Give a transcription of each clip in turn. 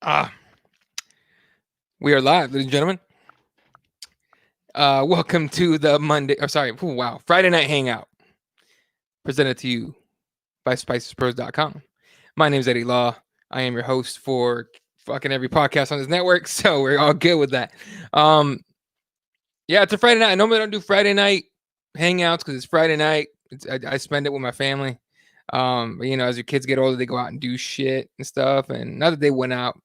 Ah, we are live, ladies and gentlemen. Welcome to the Friday night hangout, presented to you by SpicesPros.com. My name is Eddie Law. I am your host for fucking every podcast on this network, so we're all good with that. Yeah, it's a Friday night. I normally don't do Friday night hangouts because it's Friday night. I spend it with my family. But, as your kids get older, they go out and do shit and stuff. And not that they went out,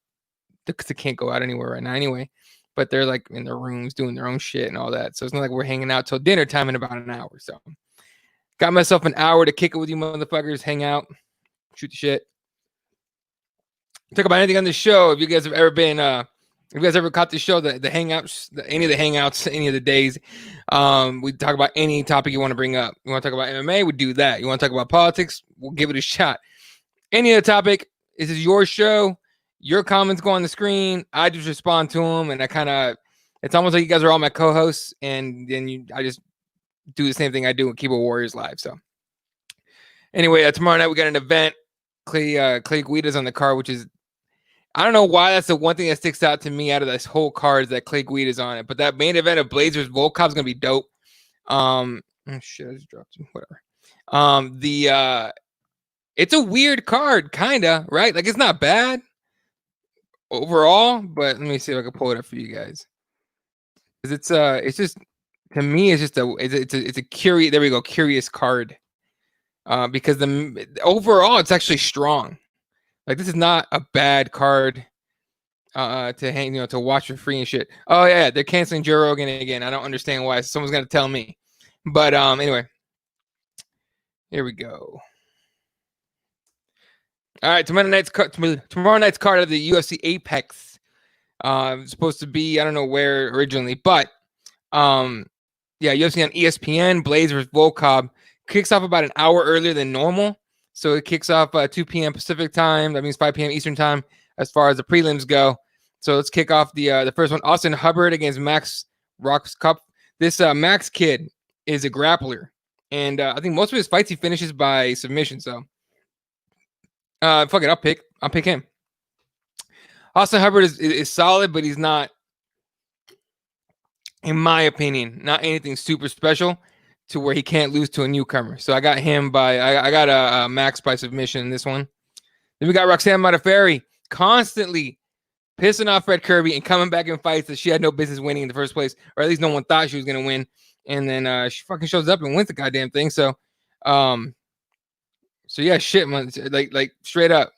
because they can't go out anywhere right now anyway. But they're like in their rooms doing their own shit and all that. So it's not like we're hanging out till dinner time in about an hour. So got myself an hour to kick it with you motherfuckers, hang out, shoot the shit, talk about anything on the show. If you guys have ever been, if you guys ever caught the show, the hangouts, any of the hangouts, any of the days, we talk about any topic you want to bring up. You want to talk about MMA, we do that. You want to talk about politics, we'll give it a shot. Any other topic, this is your show. Your comments go on the screen. I just respond to them, and it's almost like you guys are all my co-hosts, and then I just do the same thing I do with Keyboard Warriors Live. So anyway, tomorrow night we got an event. Clay Guida's on the card, which is, I don't know why that's the one thing that sticks out to me out of this whole card is that Clay Guida's on it. But that main event of Blazers Volkov's gonna be dope. Shit, I just dropped him. Whatever. It's a weird card, kinda, right? Like, it's not bad overall, but let me see if I can pull it up for you guys. It's just, to me, it's just it's a curious. There we go, curious card. Because the overall, it's actually strong. Like, this is not a bad card to hang, to watch for free and shit. Oh yeah, they're canceling Joe Rogan again. I don't understand why. Someone's gonna tell me. But anyway, here we go. All right, tomorrow night's card of the UFC Apex. It's supposed to be, I don't know where originally, but yeah, UFC on ESPN. Blaze versus Volkov kicks off about an hour earlier than normal, so it kicks off 2 p.m. Pacific time. That means 5 p.m. Eastern time as far as the prelims go. So let's kick off the first one. Austin Hubbard against Max Rocks Cup. This Max kid is a grappler, and I think most of his fights he finishes by submission. So fuck it, I'll pick him. Austin Hubbard is solid, but he's not, in my opinion, not anything super special to where he can't lose to a newcomer. So I got him I got a Max by submission in this one. Then we got Roxanne Modafferi constantly pissing off Fred Kirby and coming back in fights that she had no business winning in the first place, or at least no one thought she was going to win. And then she fucking shows up and wins the goddamn thing. So yeah, shit, man. Like straight up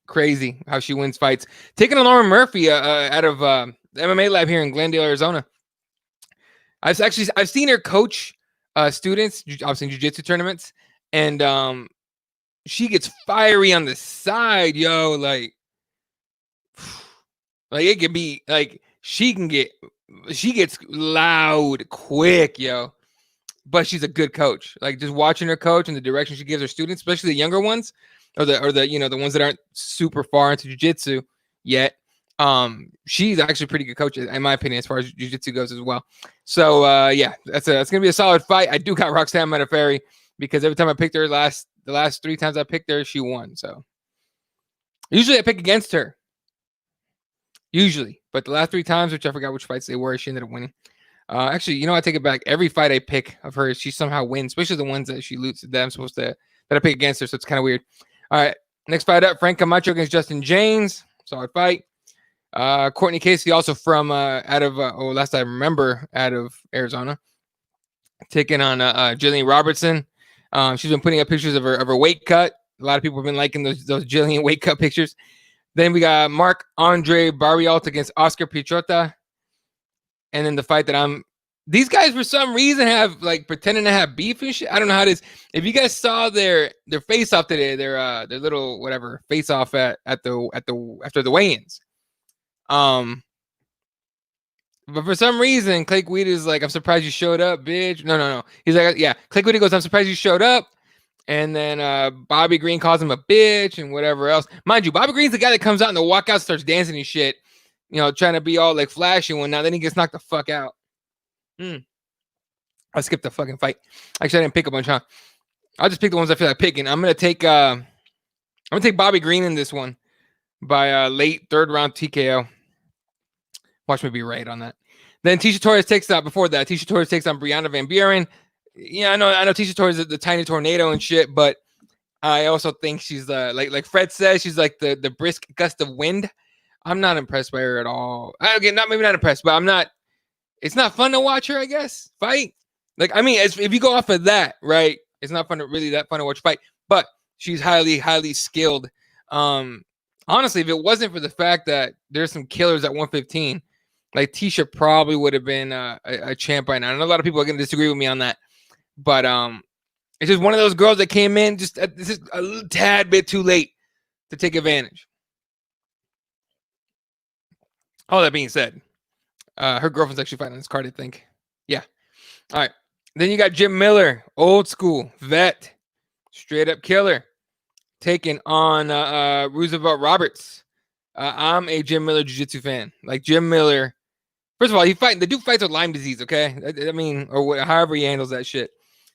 crazy how she wins fights. Taking on Lauren Murphy out of the MMA lab here in Glendale, Arizona. I've seen her coach students, obviously in jiu-jitsu tournaments, and she gets fiery on the side, yo. Like it can be like she gets loud quick, yo. But she's a good coach. Like, just watching her coach and the direction she gives her students, especially the younger ones, or the the ones that aren't super far into jiu-jitsu yet. She's actually a pretty good coach, in my opinion, as far as jiu-jitsu goes as well. So yeah, that's gonna be a solid fight. I do got Roxanne Modafferi because every time I picked her the last 3 times I picked her, she won. So usually I pick against her. Usually, but the last 3 times, which I forgot which fights they were, she ended up winning. Actually, I take it back. Every fight I pick of hers, she somehow wins, especially the ones that she loses that I pick against her. So it's kind of weird. All right, next fight up: Frank Camacho against Justin James. Solid fight. Courtney Casey, also from last I remember, out of Arizona, taking on Jillian Robertson. She's been putting up pictures of her weight cut. A lot of people have been liking those Jillian weight cut pictures. Then we got Marc-Andre Barriault against Oscar Piechota. And then the fight that these guys for some reason have like pretending to have beef and shit. I don't know how it is. If you guys saw their face off today, their little whatever face off after the weigh-ins. But for some reason, Clay Guida is like, I'm surprised you showed up, bitch. No. He's like, yeah. Clay Guida goes, I'm surprised you showed up. And then Bobby Green calls him a bitch and whatever else. Mind you, Bobby Green's the guy that comes out in the walkout, starts dancing and shit. Trying to be all like flashy and whatnot. Then he gets knocked the fuck out. I skipped the fucking fight. Actually, I didn't pick a bunch, huh? I'll just pick the ones I feel like picking. I'm gonna take Bobby Green in this one. by late third round TKO. Watch me be right on that. Then Tisha Torres takes on Brianna Van Buren. Yeah, I know Tisha Torres is the tiny tornado and shit, but I also think she's like Fred says, she's like the brisk gust of wind. I'm not impressed by her at all. Again, maybe not impressed, but I'm not. It's not fun to watch her, I guess, fight. Like, I mean, if you go off of that, right? It's not that fun to watch fight. But she's highly, highly skilled. Honestly, if it wasn't for the fact that there's some killers at 115, like Tisha probably would have been a champ by now. I know a lot of people are going to disagree with me on that, but it's just one of those girls that came in just a little tad bit too late to take advantage. All that being said, her girlfriend's actually fighting on this card, I think. Yeah. All right. Then you got Jim Miller, old school vet, straight up killer, taking on Roosevelt Roberts. I'm a Jim Miller jiu-jitsu fan. Like Jim Miller, first of all, the dude fights with Lyme disease, okay? I mean, or however he handles that shit.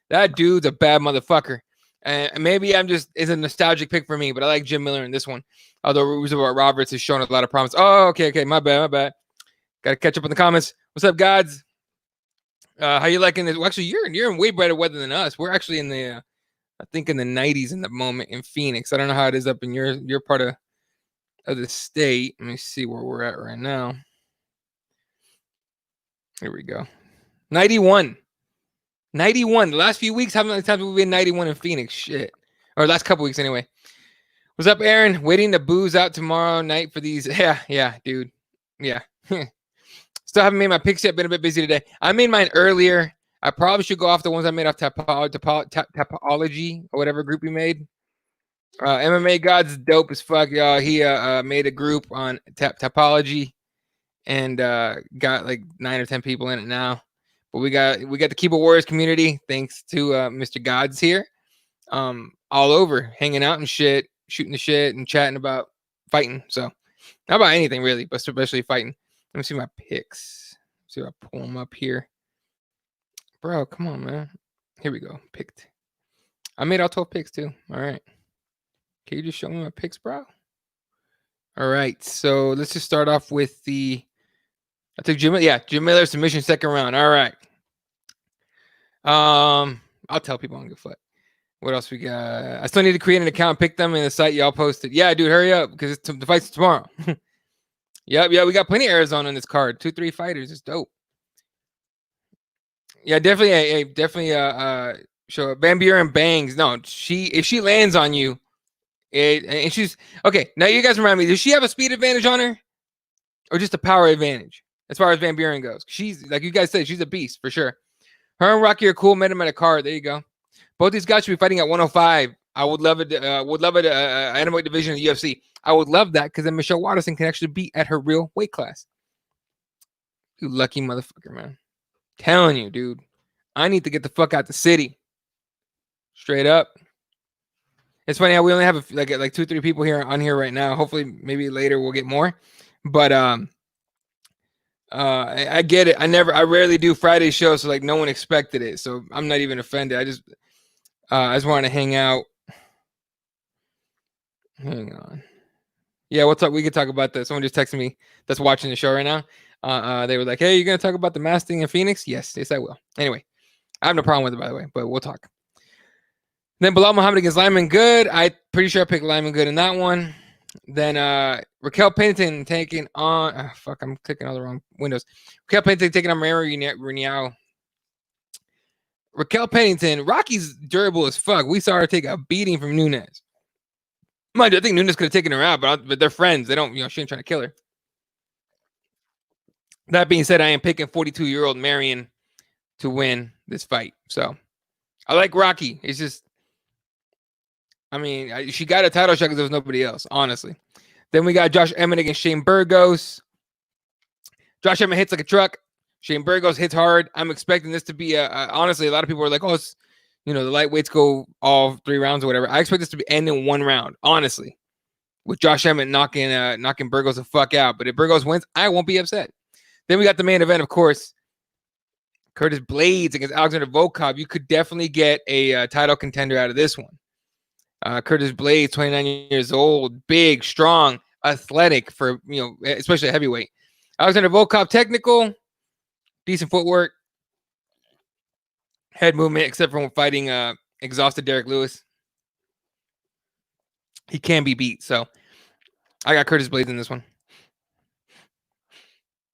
That dude's a bad motherfucker. And maybe it's a nostalgic pick for me, but I like Jim Miller in this one. Although Roosevelt Roberts has shown a lot of promise. Oh, okay, my bad. Gotta catch up in the comments. What's up, gods? How you liking this? Well, actually, you're in way better weather than us. We're actually in the, I think in the 90s in the moment in Phoenix. I don't know how it is up in your part of the state. Let me see where we're at right now. Here we go. 91. The last few weeks, how many times have we been 91 in Phoenix? Shit. Or last couple weeks anyway. What's up, Aaron? Waiting to booze out tomorrow night for these. Yeah, dude. Yeah. Still haven't made my picks yet. Been a bit busy today. I made mine earlier. I probably should go off the ones I made off Tapology or whatever group we made. MMA God's dope as fuck, y'all. He made a group on Tapology and got like 9 or 10 people in it now. But we got the Keyboard Warriors community, thanks to Mr. Gods here. All over, hanging out and shit, shooting the shit and chatting about fighting. So not about anything really, but especially fighting. Let me see my picks. See if I pull them up here. Bro, come on, man. Here we go. Picked. I made all 12 picks too. All right. Can you just show me my picks, bro? All right. So let's just start off with I took Jim Miller submission second round. All right. I'll tell people on good foot. What else we got? I still need to create an account, pick them in the site y'all posted. Yeah, dude, hurry up because the fight's tomorrow. Yep, we got plenty of Arizona on this card. 2-3 fighters. It's dope. Yeah, definitely show up. Van Buren bangs. No, if she lands on you, and she's okay. Now you guys remind me, does she have a speed advantage on her? Or just a power advantage as far as Van Buren goes? She's like you guys said, she's a beast for sure. Her and Rocky are cool. Met him at a card. There you go. Both these guys should be fighting at 105. I would love it. Animal division of the UFC. I would love that because then Michelle Watterson can actually be at her real weight class. You lucky motherfucker, man. Telling you, dude. I need to get the fuck out the city. Straight up. It's funny how we only have like 2-3 people here on here right now. Hopefully, maybe later we'll get more. But I get it. I rarely do Friday shows, so like no one expected it. So I'm not even offended. I just wanted to hang out. Hang on. Yeah, we'll talk. We could talk about that. Someone just texted me that's watching the show right now. They were like, "Hey, you're gonna talk about the mask thing in Phoenix?" Yes, I will. Anyway, I have no problem with it, by the way, but we'll talk. Then Bilal Muhammad against Lyman Good. I'm pretty sure I picked Lyman Good in that one. Then Raquel Pennington taking on. I'm clicking all the wrong windows. Raquel Pennington taking on Mary Reniao. Raquel Pennington, Rocky's durable as fuck. We saw her take a beating from Nunes. Mind you, I think Nunes could have taken her out, but they're friends. They don't, she ain't trying to kill her. That being said, I am picking 42-year-old Marion to win this fight. So I like Rocky. It's just, she got a title shot because there was nobody else, honestly. Then we got Josh Emmett against Shane Burgos. Josh Emmett hits like a truck. Shane Burgos hits hard. I'm expecting this to be honestly, a lot of people are like, oh, it's, the lightweights go all 3 rounds or whatever. I expect this to be end in 1 round, honestly, with Josh Emmett knocking Burgos the fuck out. But if Burgos wins, I won't be upset. Then we got the main event, of course, Curtis Blades against Alexander Volkov. You could definitely get a title contender out of this one. Curtis Blades, 29 years old, big, strong, athletic for, especially a heavyweight. Alexander Volkov, technical, decent footwork, head movement, except for when fighting exhausted Derek Lewis. He can be beat. So I got Curtis Blades in this one.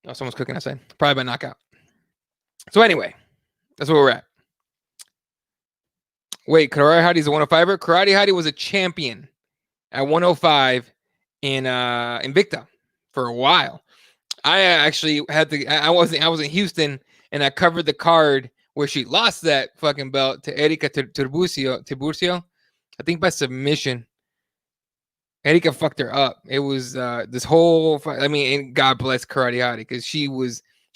Oh, someone's cooking outside. Probably by knockout. So anyway, that's where we're at. Wait, Karate Hottie is a 105er? Karate Hottie was a champion at 105 in Invicta for a while. I actually had to. I was in Houston, and I covered the card where she lost that fucking belt to Erika Tiburcio, I think by submission. Erika fucked her up. It was this whole fight. I mean, and God bless Karate Hottie, because she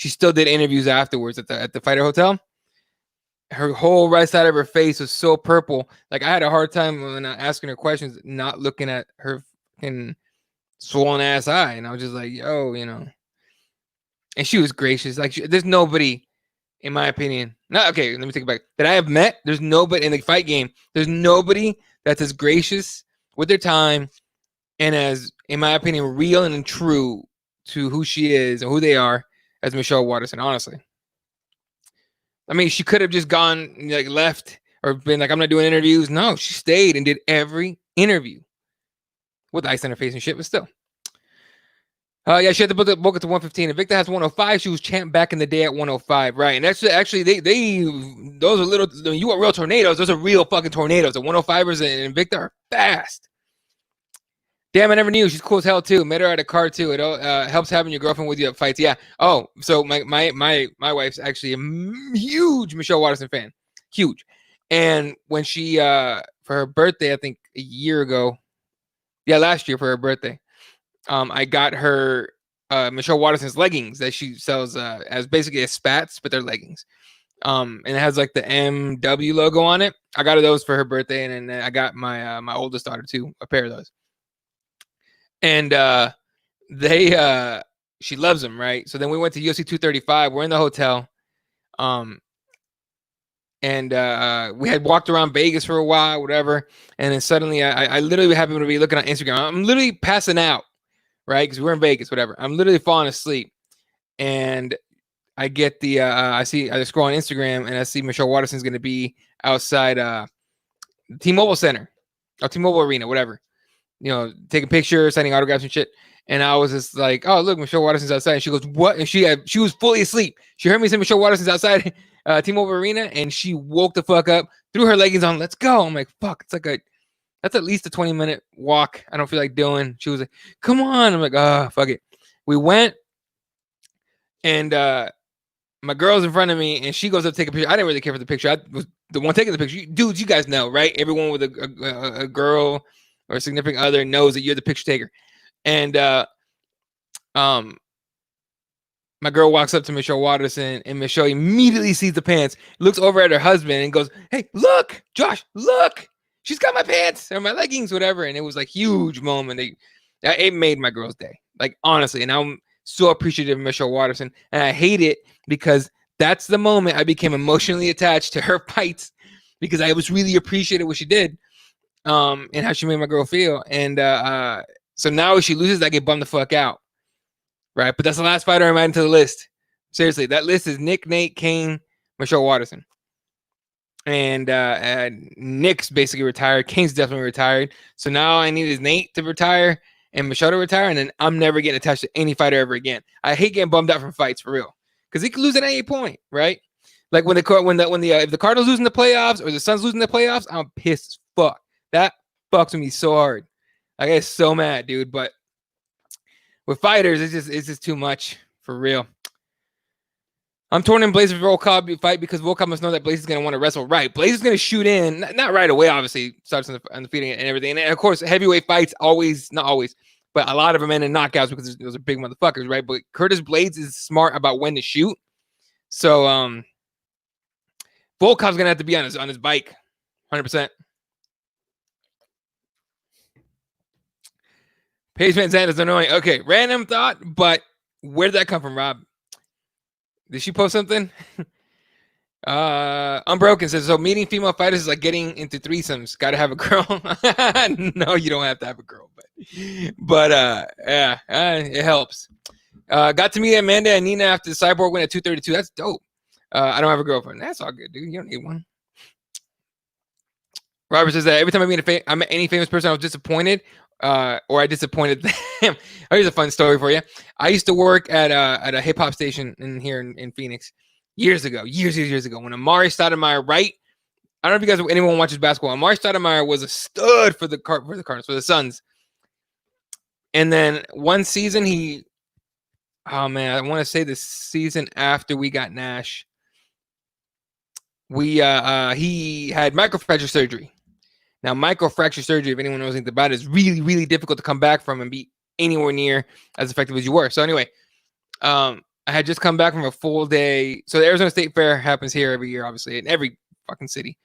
still did interviews afterwards at the Fighter Hotel. Her whole right side of her face was so purple. Like, I had a hard time when asking her questions, not looking at her fucking swollen ass eye, and I was just like, yo, And she was gracious. Like, there's nobody, in my opinion. Okay, let me take it back. That I have met. There's nobody in the fight game. There's nobody that's as gracious with their time and as, in my opinion, real and true to who she is and who they are as Michelle Waterson. Honestly. I mean, she could have just gone, like, left or been like, I'm not doing interviews. No, she stayed and did every interview with ice on her face and shit, but still. Yeah, she had to book it to 115. Invicta has 105. She was champ back in the day at 105, right? And that's actually those are little. You want real tornadoes? Those are real fucking tornadoes. The 105ers and Invicta are fast. Damn, I never knew. She's cool as hell too. Met her at a car too. It helps having your girlfriend with you at fights. Yeah. Oh, so my wife's actually a huge Michelle Waterson fan. Huge. And when she for her birthday, I think a year ago, last year for her birthday, I got her Michelle Waterson's leggings that she sells as basically as spats, but they're leggings. And it has like the MW logo on it. I got her those for her birthday, and then I got my my oldest daughter too, a pair of those. And she loves them, right? So then we went to UFC 235. We're in the hotel. And we had walked around Vegas for a while, whatever. And then suddenly I literally happened to be looking on Instagram. I'm literally passing out, right? Because we're in Vegas, whatever. I'm literally falling asleep. And I get I scroll on Instagram and I see Michelle Waterson's going to be outside T-Mobile Center or T-Mobile Arena, whatever. Taking pictures, signing autographs and shit. And I was just like, oh, look, Michelle Waterson's outside. And she goes, what? And she was fully asleep. She heard me say Michelle Waterson's outside T-Mobile Arena, and she woke the fuck up, threw her leggings on. Let's go. I'm like, fuck. That's at least a 20-minute walk. I don't feel like doing. She was like, come on. I'm like, oh, fuck it. We went, and my girl's in front of me, and she goes up to take a picture. I didn't really care for the picture. I was the one taking the picture. Dudes, you guys know, right? Everyone with a girl or a significant other knows that you're the picture taker. And my girl walks up to Michelle Waterson, and Michelle immediately sees the pants, looks over at her husband, and goes, hey, look, Josh, look. She's got my pants or my leggings, whatever. And it was like huge moment. It made my girl's day. Like, honestly. And I'm so appreciative of Michelle Waterson. And I hate it because that's the moment I became emotionally attached to her fights, because I was really appreciative what she did. And how she made my girl feel. And so now if she loses, I get bummed the fuck out. Right. But that's the last fighter I'm adding to the list. Seriously, that list is Nick, Nate, Kane, Michelle Waterson. And Nick's basically retired. Kane's definitely retired. So now I need is Nate to retire and Michelle to retire. And then I'm never getting attached to any fighter ever again. I hate getting bummed out from fights, for real. Because he could lose at any point, right? Like if the Cardinals losing the playoffs or the Suns losing the playoffs, I'm pissed as fuck. That fucks with me so hard. I get so mad, dude. But with fighters, it's just too much, for real. I'm torn in Blaze with Volkov fight because Volkov must know that Blaze is going to want to wrestle. Right. Blaze is going to shoot in, not right away, obviously, starts on the feet and everything. And of course, heavyweight fights not always, but a lot of them end in knockouts because those are big motherfuckers, right? But Curtis Blades is smart about when to shoot. So Volkov's going to have to be on his bike, 100%. Paige Van Zandt is annoying. Okay, random thought, but where did that come from, Rob? Did she post something? Unbroken says, so meeting female fighters is like getting into threesomes. Got to have a girl. No, you don't have to have a girl, but yeah, it helps. Got to meet Amanda and Nina after the Cyborg win at 232. That's dope. I don't have a girlfriend. That's all good, dude. You don't need one. Robert says that every time I met any famous person, I was disappointed, or I disappointed them. Here's a fun story for you. I used to work at a hip hop station here in Phoenix years ago, when Amari Stoudemire, right? I don't know if anyone watches basketball. Amari Stoudemire was a stud for the Cardinals, for the Suns. And then one season I want to say the season after we got Nash, he had microfracture surgery. Now, microfracture surgery, if anyone knows anything about it, is really, really difficult to come back from and be anywhere near as effective as you were. So anyway, I had just come back from a full day. So the Arizona State Fair happens here every year, obviously, in every fucking city.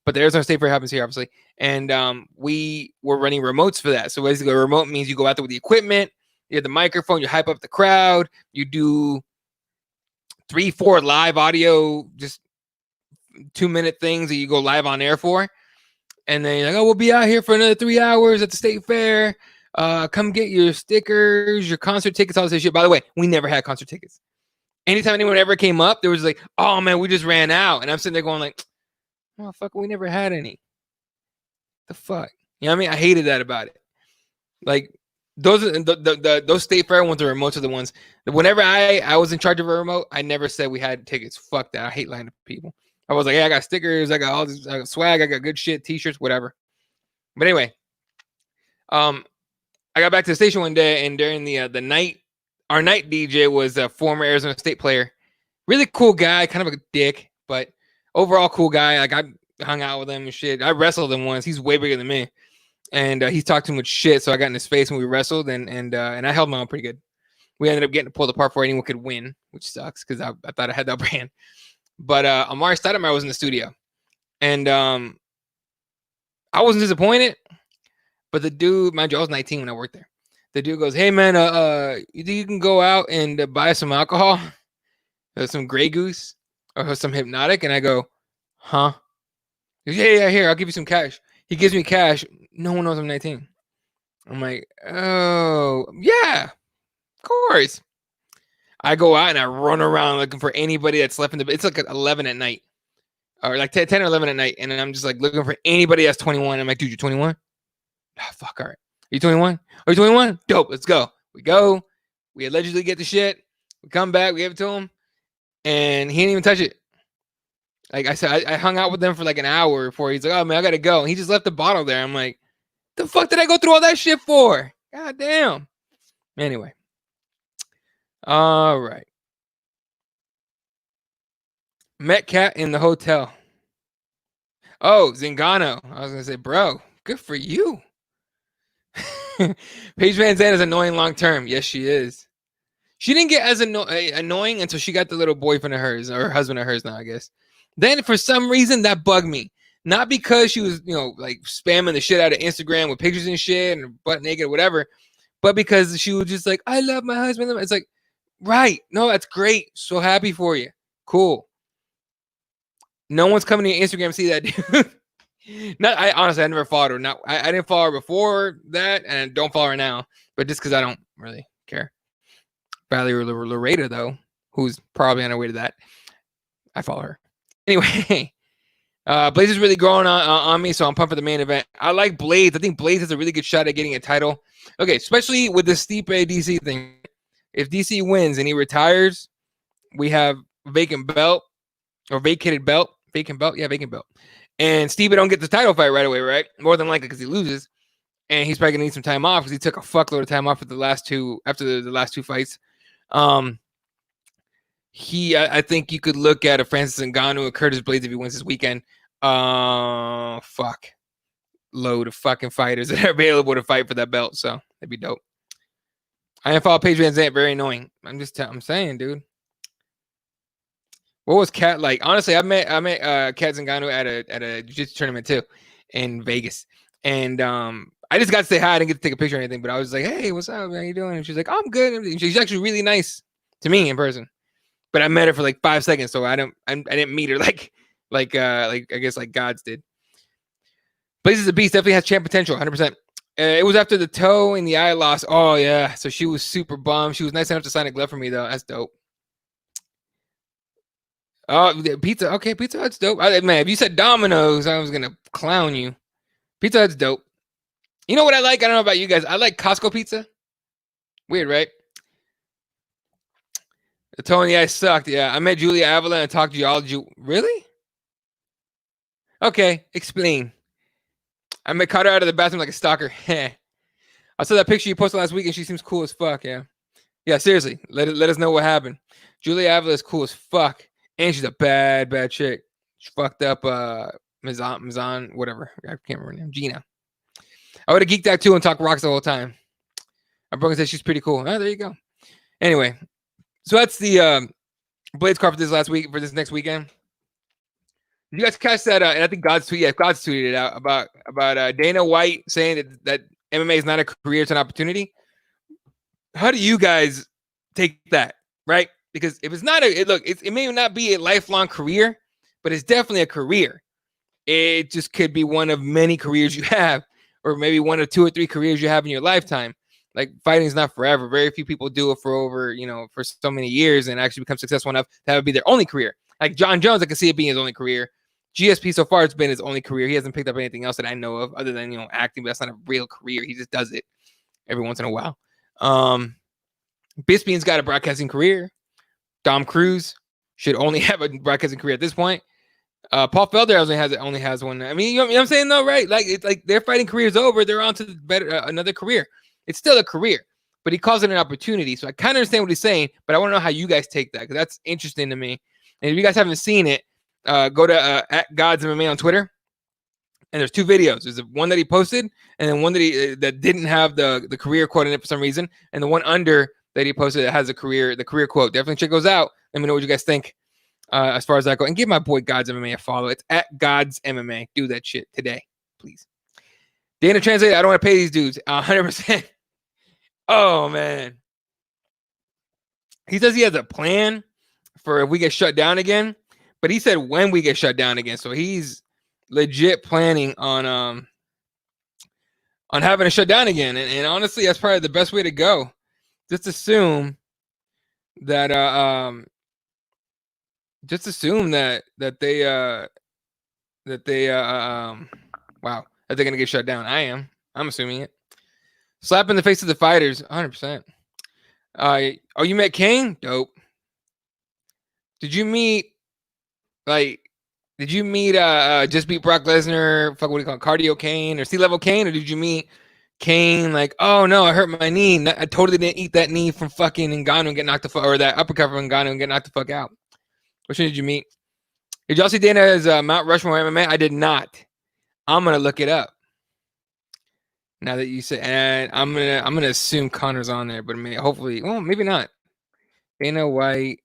But the Arizona State Fair happens here, obviously. And we were running remotes for that. So basically, a remote means you go out there with the equipment, you have the microphone, you hype up the crowd, you do 3-4 live audio, just 2-minute things that you go live on air for. And then you're like, oh, we'll be out here for another 3 hours at the State Fair. Come get your stickers, your concert tickets, all this shit. By the way, we never had concert tickets. Anytime anyone ever came up, there was like, oh, man, we just ran out. And I'm sitting there going like, motherfucker, we never had any. The fuck? You know what I mean? I hated that about it. Like, those State Fair ones, the remotes are the ones. Whenever I was in charge of a remote, I never said we had tickets. Fuck that. I hate lying to people. I was like, hey, I got stickers, I got all this, I got swag, I got good shit, t-shirts, whatever. But anyway, I got back to the station one day, and during the night, our night DJ was a former Arizona State player. Really cool guy, kind of a dick, but overall cool guy. Like, I hung out with him and shit. I wrestled him once. He's way bigger than me. And he talked too much shit, so I got in his face when we wrestled, and I held him on pretty good. We ended up getting pulled apart before anyone could win, which sucks because I thought I had that brand. But Amari Stoudemire was in the studio, and I wasn't disappointed. But the dude, mind you, I was 19 when I worked there. The dude goes, "Hey man, you think you can go out and buy some alcohol, some Grey Goose, or some Hypnotic?" And I go, "Huh?" He goes, yeah, here, I'll give you some cash. He gives me cash. No one knows I'm 19. I'm like, oh yeah, of course. I go out and I run around looking for anybody that's left in the. It's like 11 at night, or like 10 or 11 at night, and I'm just like looking for anybody that's 21. I'm like, dude, you're 21? Oh, fuck, all right. Are you 21? Are you 21? Dope, let's go. We go. We allegedly get the shit. We come back. We give it to him, and he didn't even touch it. Like I said, I hung out with them for like an hour before he's like, oh man, I gotta go. And he just left the bottle there. I'm like, the fuck did I go through all that shit for? God damn. Anyway. All right. Met Cat in the hotel. Oh, Zingano. I was going to say, bro, good for you. Paige Van Zandt is annoying long term. Yes, she is. She didn't get as annoying until she got the little boyfriend of hers, or husband of hers now, I guess. Then for some reason that bugged me. Not because she was, like spamming the shit out of Instagram with pictures and shit and butt naked or whatever, but because she was just like, I love my husband. It's like, right. No, that's great. So happy for you. Cool. No one's coming to your Instagram to see that dude. Honestly, I never followed her. I didn't follow her before that, and I don't follow her now. But just because I don't really care. Valerie Loretta, though, who's probably on her way to that, I follow her. Anyway, Blaze is really growing on me, so I'm pumped for the main event. I like Blaze. I think Blaze has a really good shot at getting a title. Okay, especially with the Stipe DC thing. If DC wins and he retires, we have vacant belt. Or vacant belt. Yeah, vacant belt. And Stipe don't get the title fight right away, right? More than likely because he loses. And he's probably going to need some time off because he took a fuckload of time off after the last two fights. I think you could look at a Francis Ngannou or Curtis Blades if he wins this weekend. Fuck. Load of fucking fighters that are available to fight for that belt. So that'd be dope. I didn't follow Paige Van Zandt. Very annoying. I'm saying, dude. What was Kat like? Honestly, I met Kat Zingano at a jiu-jitsu tournament too in Vegas, and I just got to say hi. I didn't get to take a picture or anything, but I was like, "Hey, what's up? How you doing?" And she's like, "I'm good." And she's actually really nice to me in person, but I met her for like 5 seconds, so I didn't meet her like like I guess like gods did. Blazes the Beast definitely has champ potential, 100%. It was after the toe and the eye loss. Oh yeah, so she was super bummed. She was nice enough to sign a glove for me though. That's dope. Oh, pizza. Okay, Pizza Hut's dope. Man, if you said Domino's, I was gonna clown you. Pizza Hut's dope. You know what I like? I don't know about you guys. I like Costco pizza. Weird, right? The toe in the eye sucked. Yeah, I met Julia Avila and talked geology. Really? Okay, explain. I caught her out of the bathroom like a stalker. I saw that picture you posted last week and she seems cool as fuck. Yeah. Seriously, let us know what happened. Julia Avila is cool as fuck, and she's a bad chick. She fucked up Mizan, whatever. I can't remember her name. Gina. I would have geeked out too and talked rocks the whole time. My brother said she's pretty cool. Oh, there you go. Anyway, so that's the Blades card for this last week, for this next weekend. Did you guys catch that? And I think God's tweeted it out about Dana White saying that MMA is not a career, it's an opportunity. How do you guys take that, right? Because if it's not it may not be a lifelong career, but it's definitely a career. It just could be one of many careers you have, or maybe one of 2 or 3 careers you have in your lifetime. Like fighting is not forever. Very few people do it for over, for so many years and actually become successful enough that would be their only career. Like John Jones, I can see it being his only career. GSP so far, it's been his only career. He hasn't picked up anything else that I know of other than, acting, but that's not a real career. He just does it every once in a while. Bisping's got a broadcasting career. Dom Cruz should only have a broadcasting career at this point. Paul Felder only has one. I mean, you know what I'm saying, though, right? Like, it's like their fighting career's over. They're on to another career. It's still a career, but he calls it an opportunity. So I kind of understand what he's saying, but I want to know how you guys take that, because that's interesting to me. And if you guys haven't seen it, go to at Gods MMA on Twitter, and there's 2 videos. There's one that he posted, and then one that that didn't have the career quote in it for some reason, and the one under that he posted that has the career quote. Definitely check those out. Let me know what you guys think as far as that goes, and give my boy Gods MMA a follow. It's at Gods MMA. Do that shit today, please. Dana Translate, I don't want to pay these dudes 100%. Oh man, he says he has a plan for if we get shut down again. But he said when we get shut down again. So he's legit planning on having to shut down again. And honestly, that's probably the best way to go. Just assume that they're gonna get shut down. I'm assuming it. Slap in the face of the fighters, 100%. You met Kane? Dope. Did you meet just beat Brock Lesnar, what do you call it, Cardio Kane or C-Level Kane? Or did you meet Kane like, oh no, I hurt my knee. I totally didn't eat that knee from fucking Ngannou and get knocked the fuck, or that uppercut from Ngannou and get knocked the fuck out? Which one did you meet? Did y'all see Dana's Mount Rushmore MMA? I did not. I'm gonna look it up. Now that you say, and I'm gonna assume Connor's on there, but hopefully, well, maybe not. Dana White,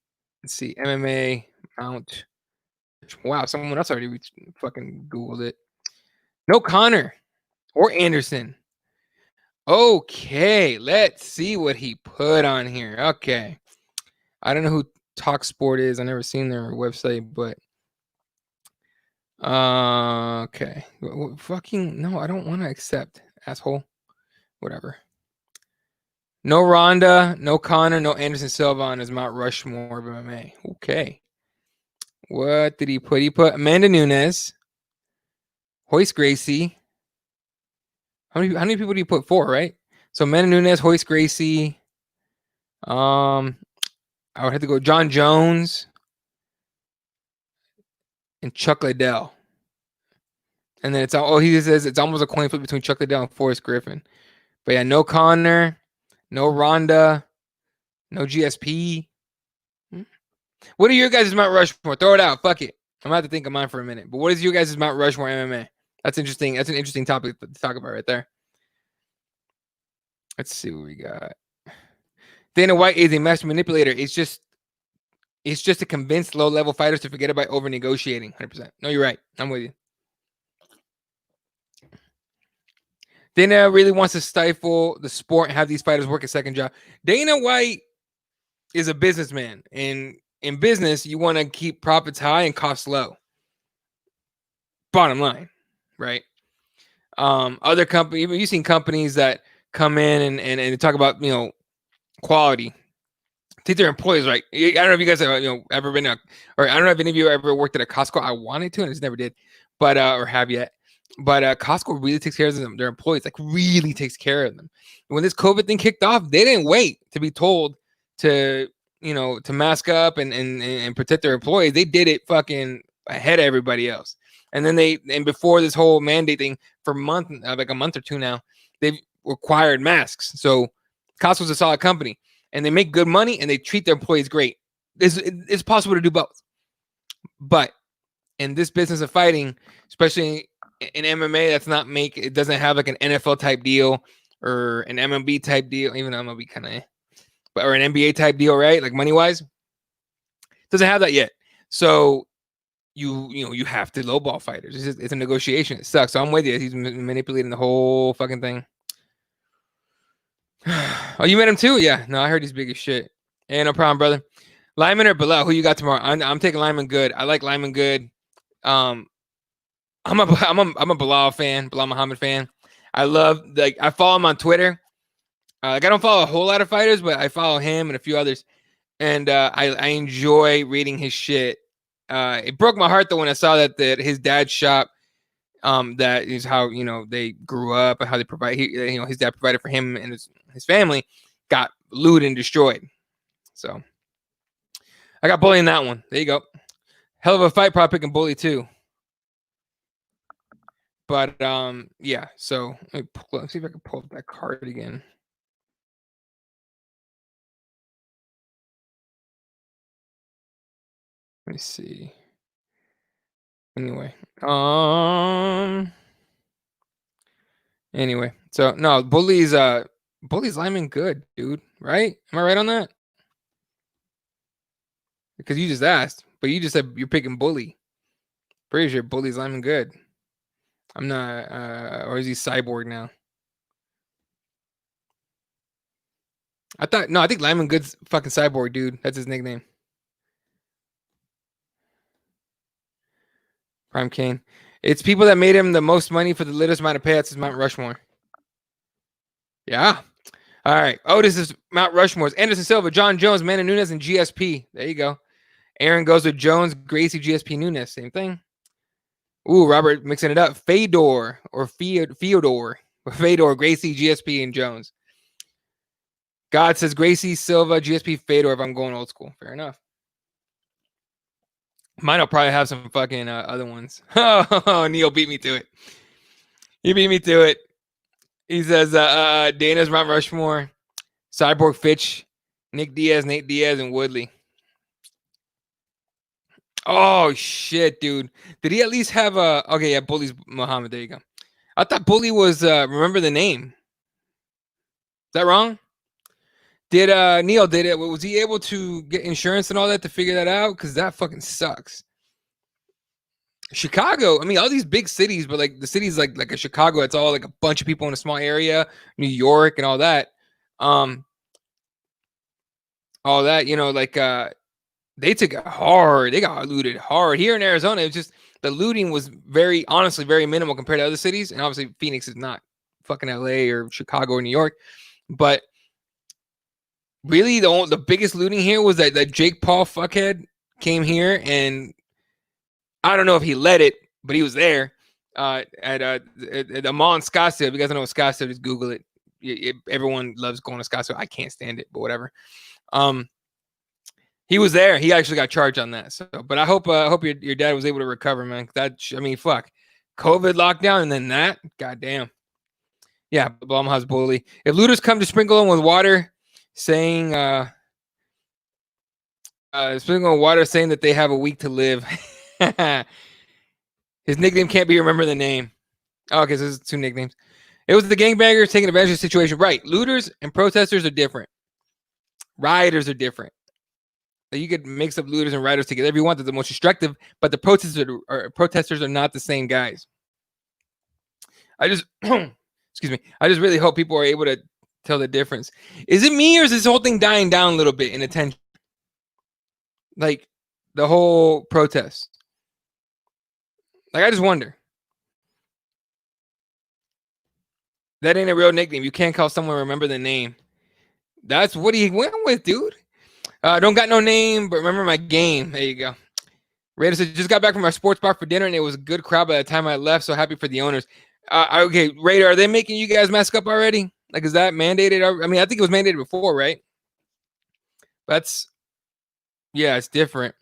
let's see, MMA Mount. Wow, someone else already fucking Googled it. No Connor or Anderson. Okay, let's see what he put on here. Okay. I don't know who Talk Sport is. I've never seen their website, but okay. Fucking no, I don't want to accept, asshole. Whatever. No Ronda, no Connor, no Anderson Silva on his Mount Rushmore of MMA. Okay. What did he put? He put Amanda Nunes, Royce Gracie. How many people do you put? 4, right? So Amanda Nunes, Royce Gracie. I would have to go John Jones and Chuck Liddell. And then he says it's almost a coin flip between Chuck Liddell and Forrest Griffin. But yeah, no Connor, no Ronda, no GSP. What are your guys' Mount Rushmore? Throw it out. Fuck it. I'm going to have to think of mine for a minute. But what is your guys' Mount Rushmore MMA? That's interesting. That's an interesting topic to talk about right there. Let's see what we got. Dana White is a master manipulator. It's just to convince low-level fighters to forget about over-negotiating. 100%. No, you're right. I'm with you. Dana really wants to stifle the sport and have these fighters work a second job. Dana White is a businessman, and in business, you want to keep profits high and costs low. bottom line, right? Other companies, you've seen companies that come in and talk about, quality. Treat their employees right. I don't know if you guys have ever been or I don't know if any of you ever worked at a Costco. I wanted to, and I just never did, but or have yet. But Costco really takes care of them. Their employees really takes care of them. When this COVID thing kicked off, they didn't wait to be told to to mask up and protect their employees. They did it fucking ahead of everybody else. And then before this whole mandate thing for a month or two now, they've required masks. So Costco's a solid company, and they make good money, and they treat their employees great. It's possible to do both. But in this business of fighting, especially in MMA, it doesn't have like an NFL type deal or an MLB type deal, even though MLB kind of, or an NBA type deal, right? Like money wise, doesn't have that yet. So you have to lowball fighters. It's a negotiation. It sucks. So I'm with you. He's manipulating the whole fucking thing. Oh, you met him too? Yeah. No, I heard he's big as shit. Hey, no problem, brother. Lyman or Bilal? Who you got tomorrow? I'm taking Lyman Good. I like Lyman Good. I'm a Bilal fan, Bilal Muhammad fan. I follow him on Twitter. I don't follow a whole lot of fighters, but I follow him and a few others, and I enjoy reading his shit. It broke my heart though when I saw that his dad's shop, that is how they grew up and how they provide. His dad provided for him and his family, got looted and destroyed. So I got Bully in that one. There you go. Hell of a fight, probably picking Bully too. But yeah. So let's see if I can pull up that card again. Let me see. Anyway, so no, Bully's Lyman Good, dude. Right? Am I right on that? Because you just asked, but you just said you're picking Bully. Pretty sure Bully's Lyman Good. I'm not, or is he Cyborg now? I think Lyman Good's fucking Cyborg, dude. That's his nickname. Prime Kane. It's people that made him the most money for the littlest amount of payouts is Mount Rushmore. Yeah. All right. Oh, this is Mount Rushmore's Anderson Silva, John Jones, Amanda Nunes, and GSP. There you go. Aaron goes with Jones, Gracie, GSP, Nunes. Same thing. Ooh, Robert mixing it up. Fedor or Fyodor. Fedor, Gracie, GSP, and Jones. God says Gracie, Silva, GSP, Fedor if I'm going old school. Fair enough. Mine will probably have some fucking other ones. Oh, Neil beat me to it. He beat me to it. He says Dana's Mount Rushmore, Cyborg Fitch, Nick Diaz, Nate Diaz, and Woodley. Oh, shit, dude. Did he at least have a... Okay, yeah, Bully's Muhammad. There you go. I thought Bully was... remember the name. Is that wrong? Did Neil, was he able to get insurance and all that to figure that out? Because that fucking sucks. Chicago, I mean, all these big cities, but like the cities like a Chicago, it's all like a bunch of people in a small area, New York and all that. All that, they took it hard. They got looted hard. Here in Arizona, it's just the looting was honestly very minimal compared to other cities. And obviously Phoenix is not fucking LA or Chicago or New York. But really the biggest looting here was that Jake Paul fuckhead came here, and I don't know if he led it, but he was there at a mall in Scottsdale. If you guys don't know what Scottsdale, just Google it. Everyone loves going to Scottsdale. I can't stand it, but whatever. He was there. He actually got charged on that. So, but I hope your dad was able to recover, man. Fuck, COVID lockdown and then that. Goddamn. Yeah, Blumhouse Bully. If looters come to sprinkle him with water, saying that they have a week to live. His nickname can't be remember the name. Oh, okay, so this is two nicknames. It was the gangbangers taking advantage of the situation. Right. Looters and protesters are different. Rioters are different. You could mix up looters and rioters together if you want. They're the most destructive, but the protesters are not the same guys. I just excuse me. I just really hope people are able to tell the difference. Is it me, or is this whole thing dying down a little bit in attention? Like the whole protest. Like, I just wonder. That ain't a real nickname. You can't call someone remember the name. That's what he went with, dude. Don't got no name, but remember my game. There you go. Raider said, just got back from our sports bar for dinner, and it was a good crowd by the time I left. So happy for the owners. Okay, Raider, are they making you guys mask up already? Like, is that mandated? I mean, I think it was mandated before, right? Yeah, it's different.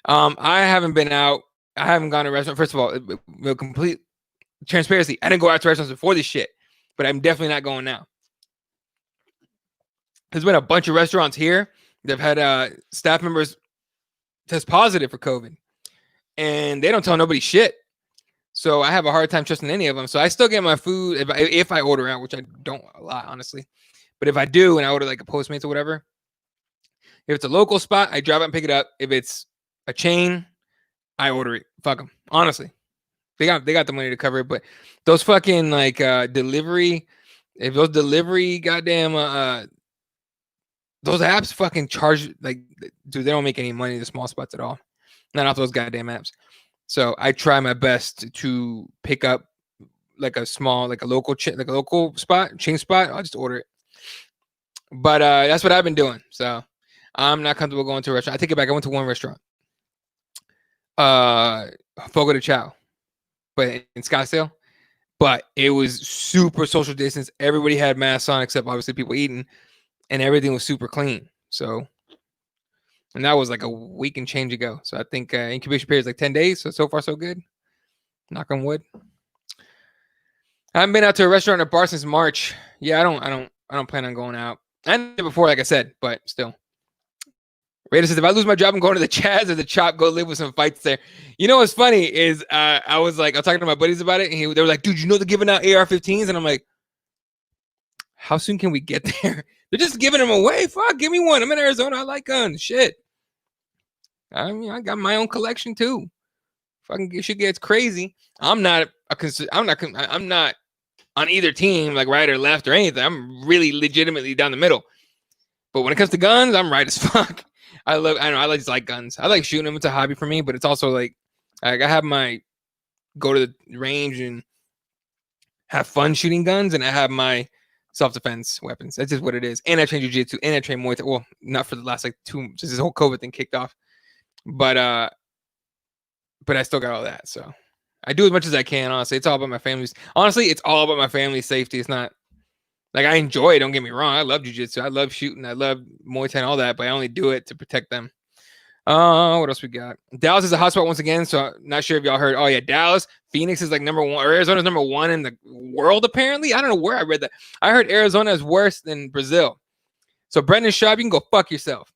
I haven't been out. I haven't gone to a restaurant. First of all, complete transparency. I didn't go out to restaurants before this shit, but I'm definitely not going now. There's been a bunch of restaurants here that have had staff members test positive for COVID, and they don't tell nobody shit. So I have a hard time trusting any of them. So I still get my food if I order out, which I don't a lot, honestly. But if I do and I order like a Postmates or whatever, if it's a local spot, I drive out and pick it up. If it's a chain, I order it. Fuck them. Honestly, they got the money to cover it. But those fucking like delivery, if those delivery goddamn those apps fucking charge like, dude, they don't make any money in the small spots at all. Not off those goddamn apps. So I try my best to pick up like a small, like a local spot, chain spot. I'll just order it. But that's what I've been doing. So I'm not comfortable going to a restaurant. I take it back. I went to one restaurant. Fogo de Chao, but in Scottsdale. But it was super social distance. Everybody had masks on except obviously people eating, and everything was super clean. So, and that was like a week and change ago. So I think incubation period is like 10 days. So far so good. Knock on wood. I haven't been out to a restaurant or a bar since March. Yeah, I don't plan on going out. I did before, like I said, but still. Raider says, if I lose my job, I'm going to the Chaz or the Chop, go live with some fights there. You know what's funny is I was talking to my buddies about it, and they were like, dude, you know they're giving out AR-15s? And I'm like, how soon can we get there? They're just giving them away. Fuck, give me one. I'm in Arizona. I like guns. Shit. I mean, I got my own collection too. Fucking shit gets crazy. I'm not on either team, like right or left or anything. I'm really legitimately down the middle. But when it comes to guns, I'm right as fuck. I just like guns. I like shooting them. It's a hobby for me, but it's also like I have my go to the range and have fun shooting guns, and I have my self-defense weapons. That's just what it is. And I train jiu-jitsu and I train Muay Thai. Well, not for the last like 2, since this whole COVID thing kicked off. But I still got all that. So I do as much as I can, honestly. It's all about my family's. Honestly, it's all about my family's safety. It's not like I enjoy it. Don't get me wrong. I love jiu-jitsu. I love shooting. I love Muay Thai and all that, but I only do it to protect them. What else we got? Dallas is a hotspot once again. So not sure if y'all heard. Oh yeah, Dallas, Phoenix is like number 1, or Arizona's number 1 in the world. Apparently, I don't know where I read that. I heard Arizona is worse than Brazil. So Brendan Schaub, you can go fuck yourself.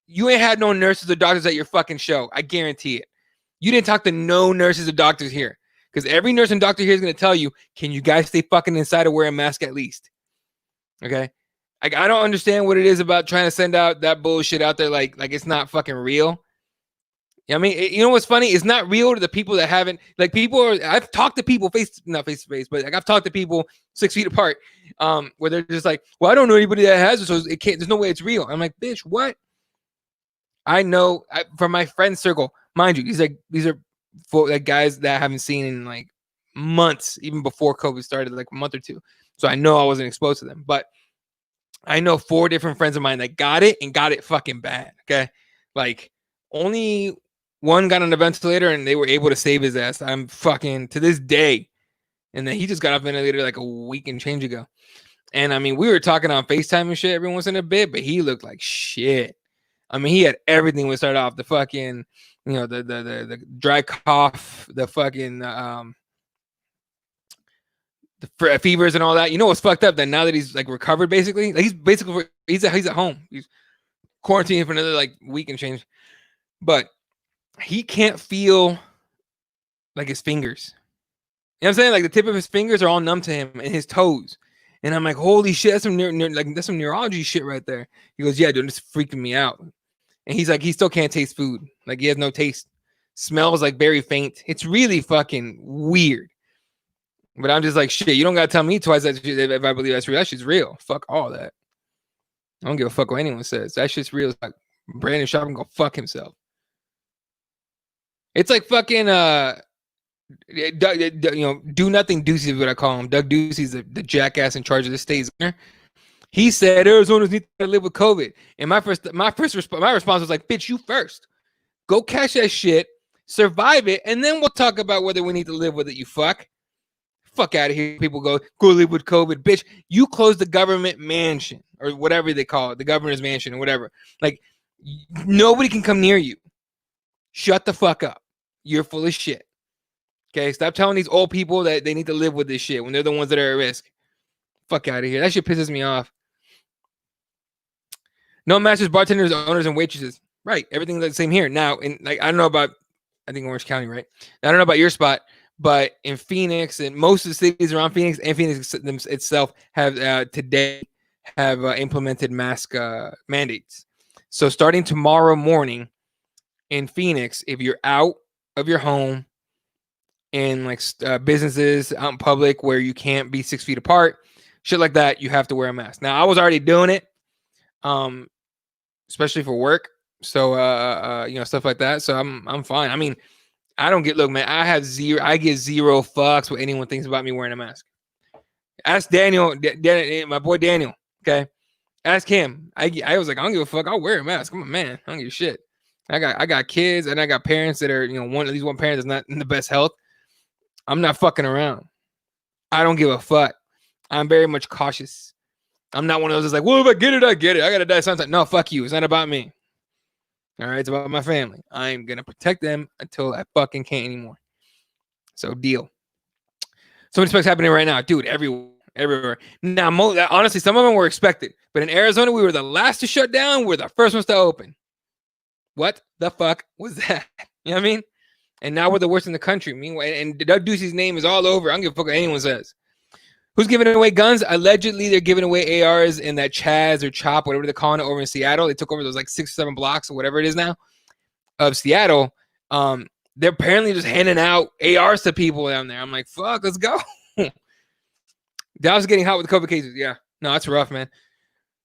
You ain't had no nurses or doctors at your fucking show. I guarantee it. You didn't talk to no nurses or doctors here. Because every nurse and doctor here is going to tell you, can you guys stay fucking inside or wear a mask at least? Okay? I don't understand what it is about trying to send out that bullshit out there like it's not fucking real. I mean, you know what's funny? It's not real to the people that haven't, like I've talked to people not face to face, but like I've talked to people 6 feet apart where they're just like, well, I don't know anybody that has it, so it can't, there's no way it's real. I'm like, bitch, what? I know from my friend circle, mind you, these are for like guys that I haven't seen in like months, even before COVID started, like a month or 2. So I know I wasn't exposed to them, but I know 4 different friends of mine that got it and got it fucking bad. Okay. Like only one got on a ventilator and they were able to save his ass. I'm fucking to this day. And then he just got off ventilator like a week and change ago. And I mean, we were talking on FaceTime and shit every once in a bit, but he looked like shit. I mean, he had everything when we started off. The fucking, you know, the dry cough, the fucking the fevers and all that. You know what's fucked up? That now that he's like recovered, basically, like he's at home. He's quarantined for another like week and change, but he can't feel like his fingers. You know what I'm saying? Like the tip of his fingers are all numb to him and his toes. And I'm like, holy shit, that's some neurology shit right there. He goes, yeah, dude, it's freaking me out. And he's like, he still can't taste food. Like he has no taste. Smells like very faint. It's really fucking weird. But I'm just like, shit, you don't gotta tell me twice that shit if I believe that's real. That shit's real. Fuck all that. I don't give a fuck what anyone says. That shit's real. It's like Brandon Schaub can go fuck himself. It's like fucking Doug, do nothing Ducey is what I call him. Doug Ducey's the jackass in charge of the state. He said Arizona's need to live with COVID, and my response was like, "Bitch, you first. Go catch that shit, survive it, and then we'll talk about whether we need to live with it. You fuck out of here." People go live with COVID, bitch. You closed the government mansion or whatever they call it, the governor's mansion or whatever. Like nobody can come near you. Shut the fuck up. You're full of shit. Okay, stop telling these old people that they need to live with this shit when they're the ones that are at risk. Fuck out of here. That shit pisses me off. No masters, bartenders, owners, and waitresses. Right. Everything's the same here. Now, I don't know about, I think Orange County, right? I don't know about your spot, but in Phoenix and most of the cities around Phoenix and Phoenix itself have implemented mask mandates. So starting tomorrow morning in Phoenix, if you're out of your home in businesses out in public where you can't be 6 feet apart, shit like that, you have to wear a mask. Now, I was already doing it, especially for work. So, stuff like that. So I'm fine. I mean, I don't get, look, man, I get zero fucks what anyone thinks about me wearing a mask. Ask Daniel, my boy Daniel. Okay. Ask him. I was like, I don't give a fuck. I'll wear a mask. I'm a man. I don't give a shit. I got kids and I got parents that are, at least one parent that's not in the best health. I'm not fucking around. I don't give a fuck. I'm very much cautious. I'm not one of those that's like, well, if I get it, I get it. I got to die sometime. No, fuck you. It's not about me. All right. It's about my family. I'm going to protect them until I fucking can't anymore. So deal. So many specs happening right now. Dude, everywhere. Now, honestly, some of them were expected. But in Arizona, we were the last to shut down. We're the first ones to open. What the fuck was that? You know what I mean? And now we're the worst in the country. Meanwhile, and Doug Ducey's name is all over. I don't give a fuck what anyone says. Who's giving away guns? Allegedly, they're giving away ARs in that Chaz or Chop, whatever they're calling it, over in Seattle. They took over those 6 or 7 blocks or whatever it is now of Seattle. They're apparently just handing out ARs to people down there. I'm like, fuck, let's go. Dallas is getting hot with the COVID cases. Yeah. No, that's rough, man.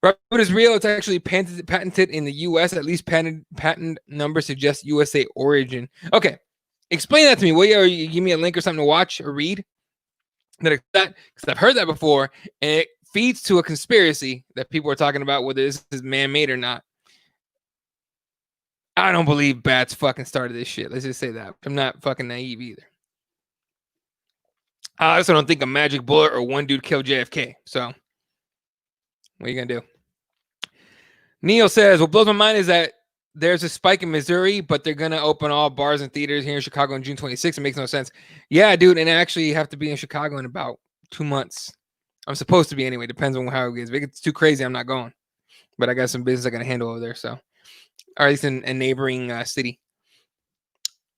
But it's real. It's actually patented in the U.S. At least patent number suggests USA origin. Okay. Explain that to me. Will you give me a link or something to watch or read? Because I've heard that before, and it feeds to a conspiracy that people are talking about whether this is man-made or not. I don't believe bats fucking started this shit. Let's just say that. I'm not fucking naive either. I also don't think a magic bullet or one dude killed JFK. So, what are you going to do? Neil says, what blows my mind is that there's a spike in Missouri, but they're going to open all bars and theaters here in Chicago on June 26th. It makes no sense. Yeah, dude, and I actually have to be in Chicago in about 2 months. I'm supposed to be anyway. Depends on how it gets. If it gets too crazy, I'm not going. But I got some business I got to handle over there, so. Or at least in a neighboring city.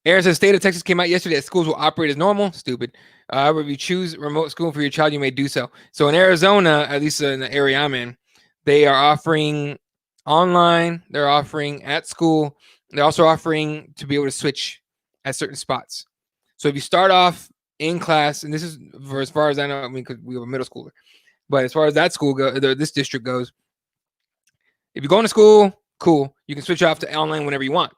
Aaron says, state of Texas came out yesterday that schools will operate as normal. Stupid. If you choose remote school for your child, you may do so. So in Arizona, at least in the area I'm in, they are offering online. They're offering at school. They're also offering to be able to switch at certain spots. So if you start off in class, and this is for as far as I know, I mean, because we have a middle schooler, but as far as that school this district goes, if you're going to school, cool. You can switch off to online whenever you want.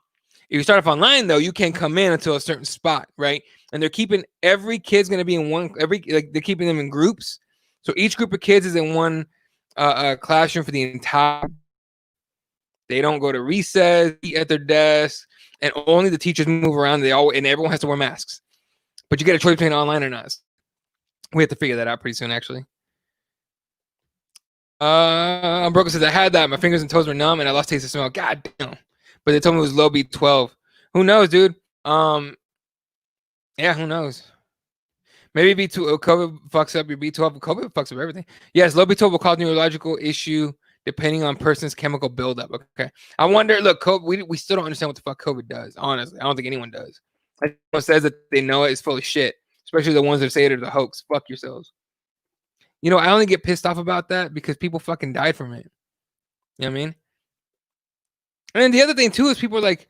If you start off online, though, you can't come in until a certain spot, right? And they're keeping every kid's going to be in they're keeping them in groups. So each group of kids is in one classroom for the entire. They don't go to recess, eat at their desk, and only the teachers move around. And everyone has to wear masks. But you get a choice between online or not. We have to figure that out pretty soon, actually. Broken says, I had that. My fingers and toes were numb, and I lost taste of smell. God damn. But they told me it was low B12. Who knows, dude? Yeah, who knows? Maybe B2 COVID fucks up your B12. COVID fucks up everything. Yes, low B12 will cause neurological issue depending on person's chemical buildup. Okay. I wonder, look, COVID, we still don't understand what the fuck COVID does, honestly. I don't think anyone does. Everyone says that they know it is full of shit, especially the ones that say it is a hoax. Fuck yourselves. I only get pissed off about that because people fucking died from it. You know what I mean? And then the other thing, too, is people are like,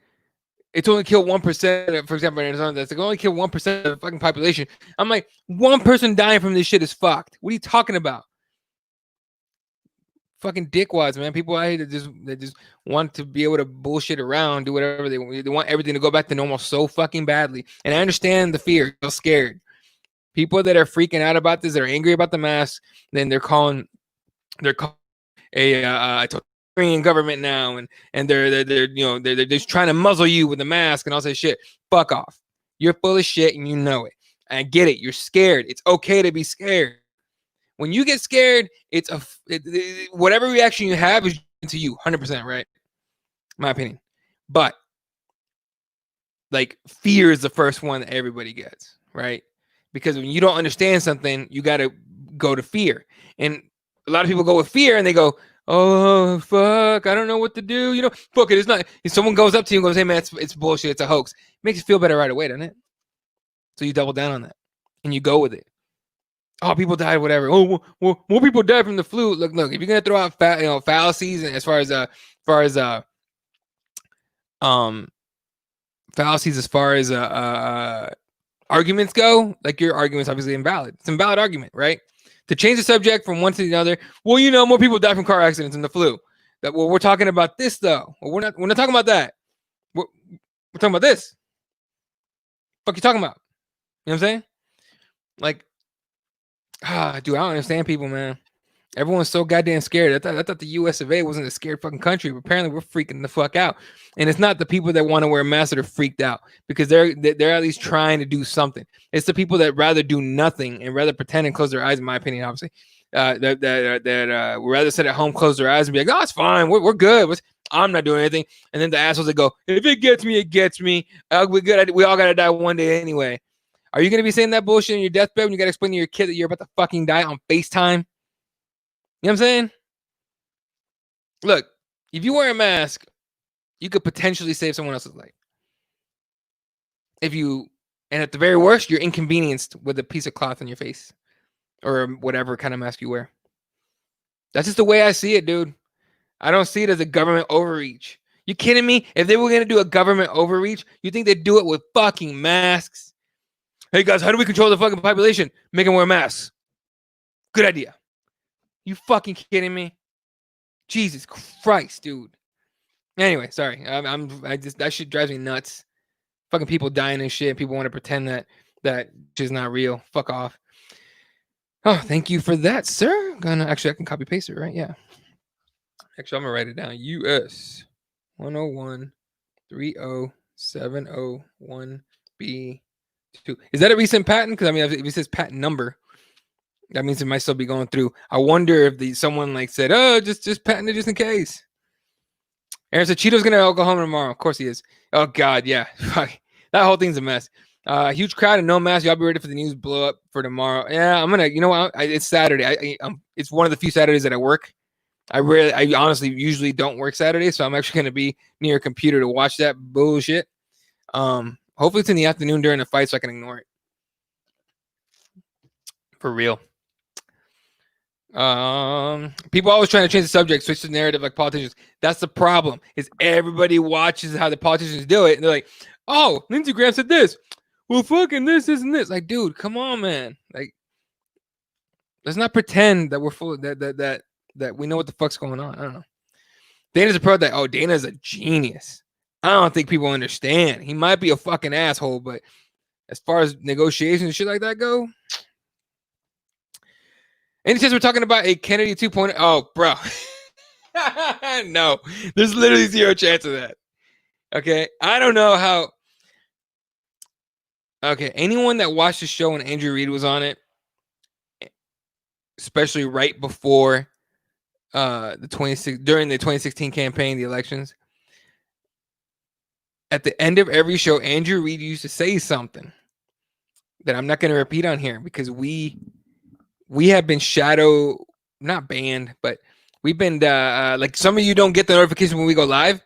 it's only killed 1%, for example, in Arizona, that's like only killed 1% of the fucking population. I'm like, one person dying from this shit is fucked. What are you talking about? Fucking dickwads, man. People out here that just want to be able to bullshit around, do whatever they want. They want everything to go back to normal so fucking badly. And I understand the fear. You're scared. People that are freaking out about this, that are angry about the mask, then they're calling a totalitarian government now, and they're just trying to muzzle you with a mask and all that shit. Fuck off. You're full of shit and you know it. I get it. You're scared. It's okay to be scared. When you get scared, whatever reaction you have is to you, 100%, right? My opinion. But like fear is the first one that everybody gets, right? Because when you don't understand something, you got to go to fear. And a lot of people go with fear and they go, oh, fuck, I don't know what to do. You know, fuck it. It's not. If someone goes up to you and goes, hey, man, it's bullshit. It's a hoax. It makes you feel better right away, doesn't it? So you double down on that and you go with it. Oh, people died, whatever. Oh, well, more people died from the flu. Look. If you're gonna throw out fallacies and as far as fallacies as far as arguments go, like your argument's obviously invalid. It's an invalid argument, right? To change the subject from one to the other. Well, you know, more people die from car accidents than the flu. Well, we're talking about this though. Well, we're not talking about that. We're talking about this. What you talking about? You know what I'm saying? Like, dude, I don't understand people, man. Everyone's so goddamn scared. I thought the US of A wasn't a scared fucking country, but apparently we're freaking the fuck out. And it's not the people that want to wear masks that are freaked out because they're at least trying to do something. It's the people that rather do nothing and rather pretend and close their eyes, in my opinion, obviously. That would rather sit at home, close their eyes, and be like, "Oh, it's fine. We're good. I'm not doing anything." And then the assholes that go, "If it gets me, it gets me. We're good. We all gotta die one day anyway." Are you gonna be saying that bullshit in your deathbed when you gotta explain to your kid that you're about to fucking die on FaceTime? You know what I'm saying? Look, if you wear a mask, you could potentially save someone else's life. And at the very worst, you're inconvenienced with a piece of cloth on your face or whatever kind of mask you wear. That's just the way I see it, dude. I don't see it as a government overreach. You kidding me? If they were going to do a government overreach, you think they'd do it with fucking masks? Hey, guys, how do we control the fucking population? Make them wear masks. Good idea. You fucking kidding me? Jesus Christ, dude. Anyway, sorry. That shit drives me nuts. Fucking people dying and shit. People want to pretend that is not real. Fuck off. Oh, thank you for that, sir. Actually, I can copy paste it, right? Yeah. Actually, I'm gonna write it down. US 101-30701B2. Is that a recent patent? Because I mean, if it says patent number, that means it might still be going through. I wonder if someone like said, "Oh, just patent it just in case." Aaron said Cheeto's gonna go home tomorrow. Of course he is. Oh God, yeah. That whole thing's a mess. Huge crowd and no mask. Y'all be ready for the news blow up for tomorrow. Yeah, I'm gonna. You know what? It's Saturday. It's one of the few Saturdays that I work. I honestly usually don't work Saturdays, so I'm actually gonna be near a computer to watch that bullshit. Hopefully it's in the afternoon during the fight so I can ignore it. For real. People always trying to change the subject, switch the narrative like politicians. That's the problem. Is everybody watches how the politicians do it, and they're like, "Oh, Lindsey Graham said this. Well, fucking this, and this." Like, dude, come on, man. Like, let's not pretend that we're full of that we know what the fuck's going on. I don't know. Dana's a pro that. Oh, Dana's a genius. I don't think people understand. He might be a fucking asshole, but as far as negotiations and shit like that go. Any chance we're talking about a Kennedy 2.0? Oh, bro. No, there's literally zero chance of that. Okay. I don't know how. Okay. Anyone that watched the show when Andrew Reid was on it, especially right before during the 2016 campaign, the elections, at the end of every show, Andrew Reid used to say something that I'm not going to repeat on here because we have been not banned, but we've been like some of you don't get the notification when we go live.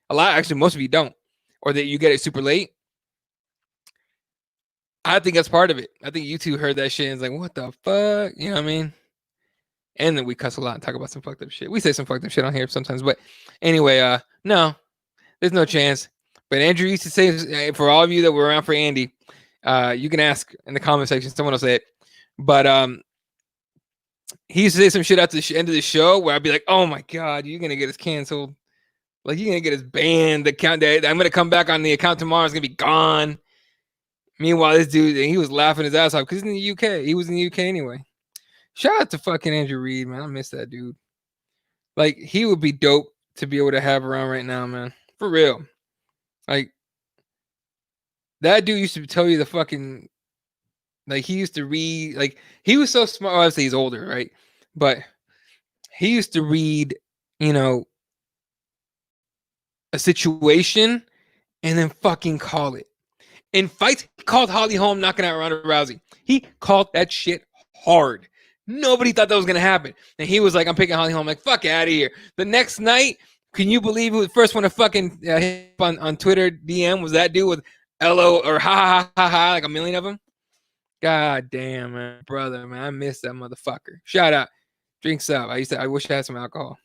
Actually, most of you don't, or that you get it super late. I think that's part of it. I think you two heard that shit and it's like, what the fuck? You know what I mean? And then we cuss a lot and talk about some fucked up shit. We say some fucked up shit on here sometimes, but anyway, no, there's no chance. But Andrew used to say, for all of you that were around for Andy, you can ask in the comment section. Someone will say it. But he used to say some shit at the end of the show where I'd be like, "Oh my god, you're gonna get us canceled. Like you're gonna get us banned. The account that I'm gonna come back on the account tomorrow is gonna be gone." Meanwhile, this dude, he was laughing his ass off because he's in the UK. He was in the UK anyway. Shout out to fucking Andrew Reid, man. I miss that dude. Like he would be dope to be able to have around right now, man. For real. Like that dude used to tell you the fucking, like he used to read, like he was so smart. Obviously he's older, right? But he used to read, you know, a situation and then fucking call it. In fights, he called Holly Holm knocking out Ronda Rousey. He called that shit hard. Nobody thought that was gonna happen. And he was like, I'm picking Holly Holm. Like, fuck out of here. The next night, can you believe who was the first one to fucking hit on Twitter DM was that dude with LO or ha ha ha ha, like a million of them? God damn, man. Brother, man. I miss that motherfucker. Shout out. Drinks up. I wish I had some alcohol.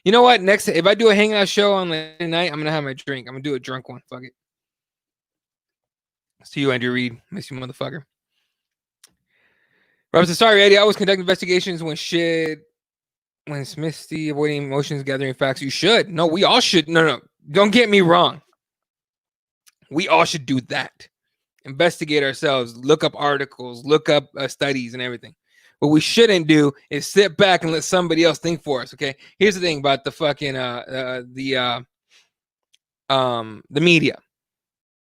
You know what? Next, if I do a hangout show on late night, I'm gonna have my drink. I'm gonna do a drunk one. Fuck it. See you, Andrew Reid. Miss you, motherfucker. Robert says, sorry, Eddie. I always conduct investigations when it's misty, avoiding emotions, gathering facts. You should. No, we all should. No. Don't get me wrong. We all should do that. Investigate ourselves, look up articles, look up studies and everything. What we shouldn't do is sit back and let somebody else think for us. Okay. Here's the thing about the fucking the media,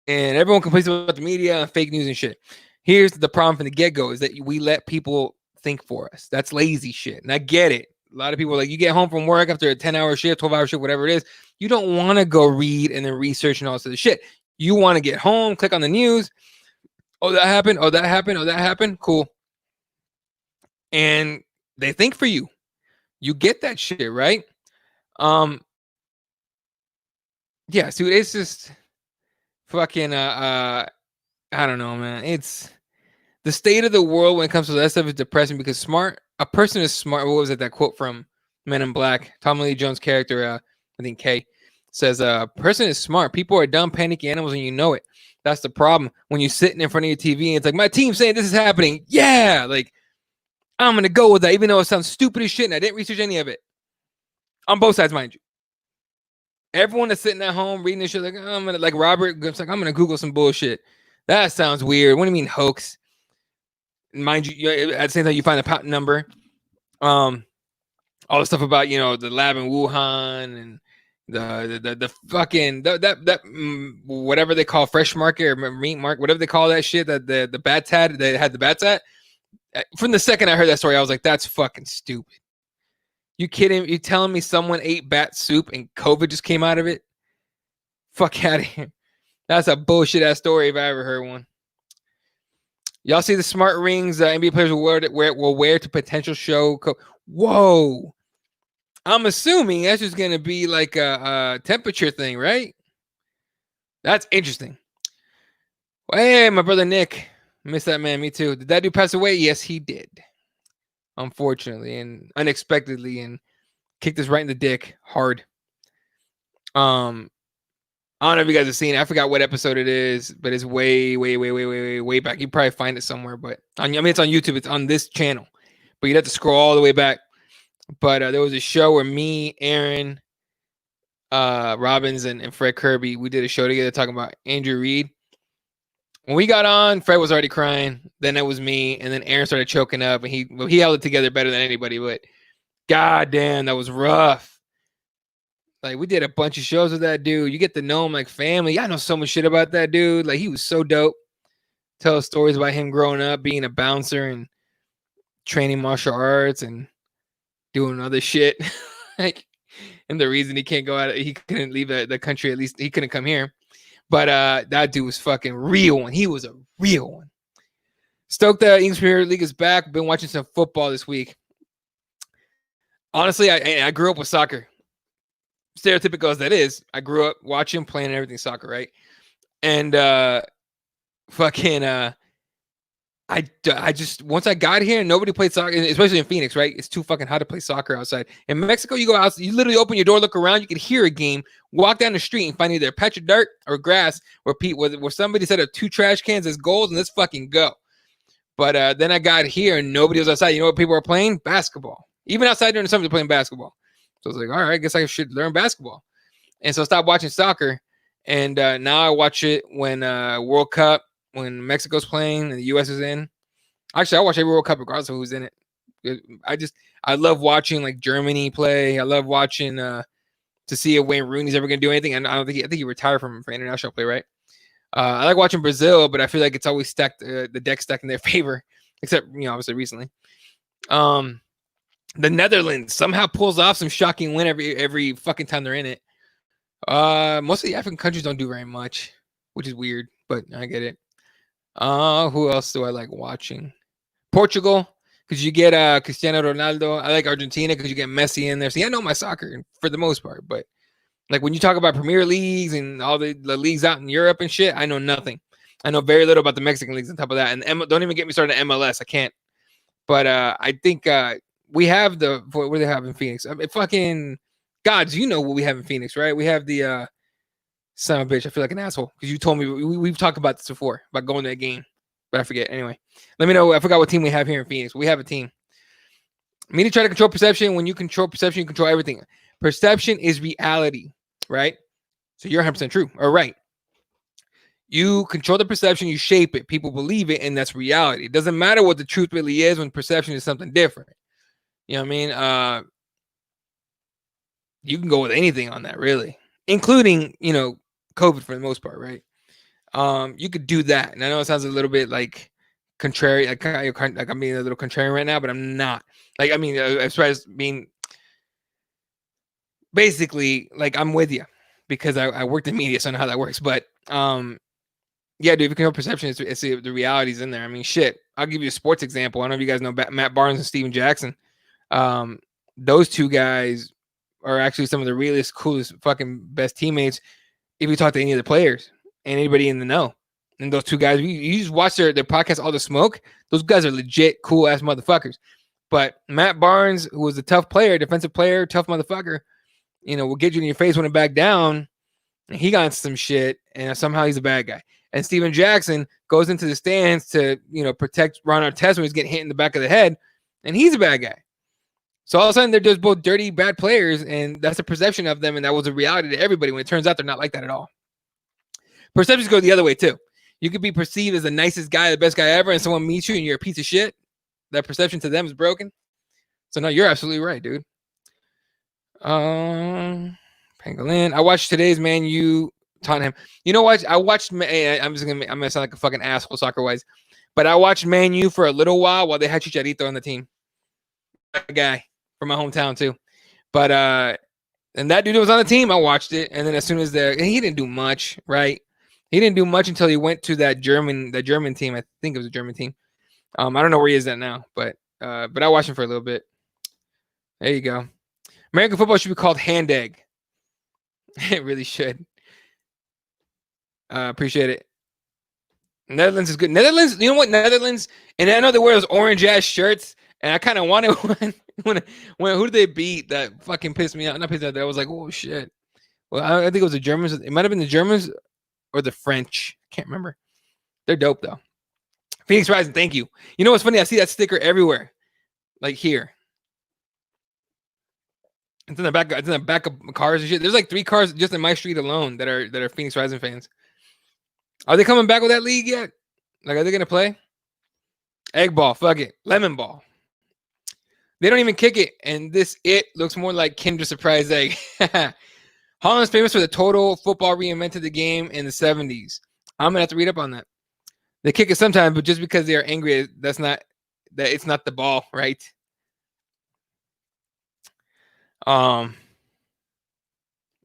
and everyone complains about the media and fake news and shit. Here's the problem from the get-go is that we let people think for us. That's lazy shit. And I get it. A lot of people are like, you get home from work after a 10-hour shift, 12-hour shift, whatever it is. You don't want to go read and then research and all this other shit. You want to get home, click on the news. Oh, that happened. Oh, that happened. Oh, that happened. Cool. And they think for you. You get that shit, right? Yeah, dude, it's just fucking I don't know, man. It's the state of the world when it comes to that stuff is depressing because a person is smart. What was it, that quote from Men in Black? Tommy Lee Jones' character, I think K, says a person is smart. People are dumb, panicky animals, and you know it. That's the problem. When you're sitting in front of your TV and it's like, my team's saying this is happening. Yeah, like I'm gonna go with that, even though it sounds stupid as shit and I didn't research any of it. On both sides, mind you. Everyone that's sitting at home reading this shit, like I'm gonna, like Robert, it's like I'm gonna Google some bullshit. That sounds weird. What do you mean hoax? Mind you, at the same time you find a patent number. All the stuff about the lab in Wuhan and the fucking that whatever they call fresh market or meat market, whatever they call that shit that the bats had, they had the bats at. From the second I heard that story, I was like, that's fucking stupid. You kidding? You telling me someone ate bat soup and COVID just came out of it? Fuck out of here. That's a bullshit ass story if I ever heard one. Y'all see the smart rings NBA players will wear to potential show? Whoa. I'm assuming that's just going to be like a temperature thing, right? That's interesting. Hey, my brother Nick. Miss that man. Me too. Did that dude pass away? Yes, he did. Unfortunately and unexpectedly, and kicked us right in the dick hard. I don't know if you guys have seen it. I forgot what episode it is, but it's way back. You probably find it somewhere, but it's on YouTube. It's on this channel, but you'd have to scroll all the way back. But there was a show where me, Aaron, Robbins, and Fred Kirby, we did a show together talking about Andrew Reid. When we got on, Fred was already crying. Then it was me, and then Aaron started choking up, and he held it together better than anybody. But goddamn, that was rough. Like, we did a bunch of shows with that dude. You get to know him like family. I know so much shit about that dude. Like, he was so dope. Tell stories about him growing up, being a bouncer and training martial arts and doing other shit. Like, and the reason he can't go out, he couldn't leave the country, at least he couldn't come here. But that dude was fucking real one. He was a real one. Stoked that English Premier League is back. Been watching some football this week. Honestly, I grew up with soccer. Stereotypical as that is, I grew up watching, playing, everything soccer, right? And I just, once I got here, nobody played soccer, especially in Phoenix, right? It's too fucking hot to play soccer outside. In Mexico, you go out, you literally open your door, look around, you can hear a game, walk down the street and find either a patch of dirt or grass where somebody set up 2 trash cans as goals, and let's fucking go. But then I got here and nobody was outside. You know what people were playing? Basketball. Even outside during the summer, they're playing basketball. So I was like, all right, I guess I should learn basketball. And so I stopped watching soccer. And now I watch it when World Cup, when Mexico's playing and the U.S. is in. Actually, I watch every World Cup regardless of who's in it. I love watching like Germany play. I love watching to see if Wayne Rooney's ever going to do anything. And I think he retired for international play, right? I like watching Brazil, but I feel like it's always stacked, the deck stacked in their favor, except obviously recently. The Netherlands somehow pulls off some shocking win every fucking time they're in it. Most of the African countries don't do very much, which is weird, but I get it. Who else do I like watching? Portugal, because you get Cristiano Ronaldo. I like Argentina because you get Messi in there. See, I know my soccer for the most part, but like when you talk about Premier Leagues and all the leagues out in Europe and shit, I know nothing. I know very little about the Mexican leagues on top of that. And don't even get me started on MLS. I can't. But I think we have what do they have in Phoenix? I mean, fucking gods, you know what we have in Phoenix, right? We have the son of a bitch. I feel like an asshole because you told me we've talked about this before about going to a game, but I forget. Anyway, let me know. I forgot what team we have here in Phoenix. We have a team. Media try to control perception. When you control perception, you control everything. Perception is reality, right? So you're 100% true or right. You control the perception, you shape it. People believe it, and that's reality. It doesn't matter what the truth really is when perception is something different. You know what I mean? You can go with anything on that, really, including COVID for the most part, right? You could do that, and I know it sounds a little bit like contrary, like I'm being a little contrarian right now, but I'm not. Like, I mean, as far as being basically like I'm with you because I worked in media, so I know how that works. But yeah, dude, if you control perception, it's the reality's in there. I mean, shit. I'll give you a sports example. I don't know if you guys know Matt Barnes and Steven Jackson. Those two guys are actually some of the realest, coolest, fucking best teammates. If you talk to any of the players and anybody in the know, and those two guys, you just watch their podcast, All the Smoke. Those guys are legit cool ass motherfuckers. But Matt Barnes, who was a tough player, defensive player, tough motherfucker, will get you in your face when it back down. And he got into some shit, and somehow he's a bad guy. And Steven Jackson goes into the stands to, protect Ron Artest when he's getting hit in the back of the head, and he's a bad guy. So all of a sudden, they're just both dirty, bad players, and that's a perception of them, and that was a reality to everybody when it turns out they're not like that at all. Perceptions go the other way, too. You could be perceived as the nicest guy, the best guy ever, and someone meets you and you're a piece of shit. That perception to them is broken. So, no, you're absolutely right, dude. Pangolin. I watched today's Man U Tottenham. You know what? I watched. I'm gonna sound like a fucking asshole soccer wise, but I watched Man U for a little while they had Chicharito on the team. That guy from my hometown too. But and that dude was on the team. I watched it, and then as soon as he didn't do much, right? He didn't do much until he went to that German team. I think it was a German team. I don't know where he is at now, but I watched him for a little bit. There you go. American football should be called hand egg. It really should. Appreciate it. Netherlands is good. Netherlands, you know what? Netherlands, and I know they wear those orange ass shirts, and I kind of wanted one. When who did they beat? That fucking pissed me off. Not pissed me off. I was like, oh shit. Well, I think it was the Germans. It might have been the Germans or the French. I can't remember. They're dope though. Phoenix Rising, thank you. You know what's funny? I see that sticker everywhere, like here. It's in the back. It's in the back of cars and shit. There's like 3 cars just in my street alone that are Phoenix Rising fans. Are they coming back with that league yet? Like, are they gonna play? Egg ball, fuck it. Lemon ball. They don't even kick it, and it looks more like Kinder Surprise Egg. Holland's famous for the total football reinvented the game in the 70s. I'm gonna have to read up on that. They kick it sometimes, but just because they are angry, it's not the ball, right?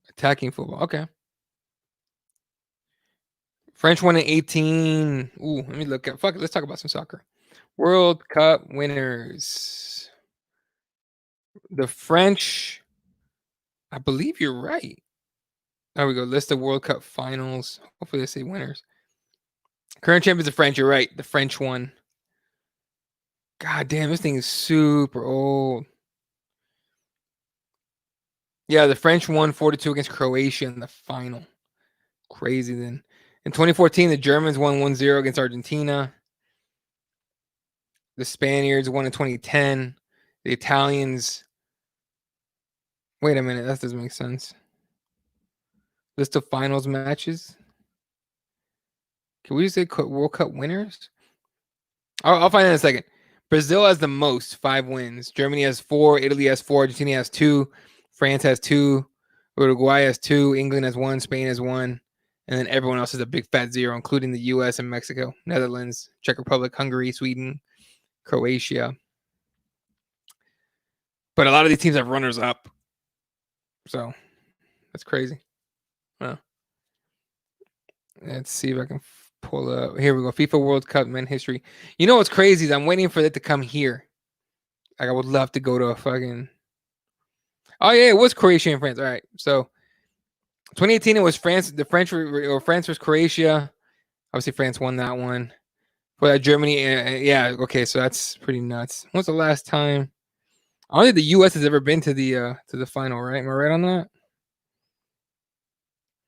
Attacking football. Okay. French won in 18. Ooh, let me look at. Fuck it. Let's talk about some soccer. World Cup winners. The French. I believe you're right. There we go. List of World Cup finals. Hopefully they say winners. Current champions of French. You're right. The French won. God damn, this thing is super old. Yeah, the French won 4-2 against Croatia in the final. Crazy then. In 2014, the Germans won 1-0 against Argentina. The Spaniards won in 2010. The Italians. Wait a minute, that doesn't make sense. List of finals matches. Can we just say World Cup winners? I'll find it in a second. Brazil has the most, 5 wins. Germany has 4. Italy has 4. Argentina has 2. France has 2. Uruguay has 2. England has 1. Spain has 1. And then everyone else is a big fat 0, including the U.S. and Mexico, Netherlands, Czech Republic, Hungary, Sweden, Croatia. But a lot of these teams have runners up. So that's crazy. Well, let's see if I can pull up. Here we go. FIFA World Cup men history. You know what's crazy is I'm waiting for it to come here. Like, I would love to go to a fucking. Oh yeah, it was Croatia and France. All right, so 2018 it was France. The French or France was Croatia. Obviously, France won that one. For that Germany, yeah. Okay, so that's pretty nuts. When's the last time? I don't think the U.S. has ever been to the final, right? Am I right on that?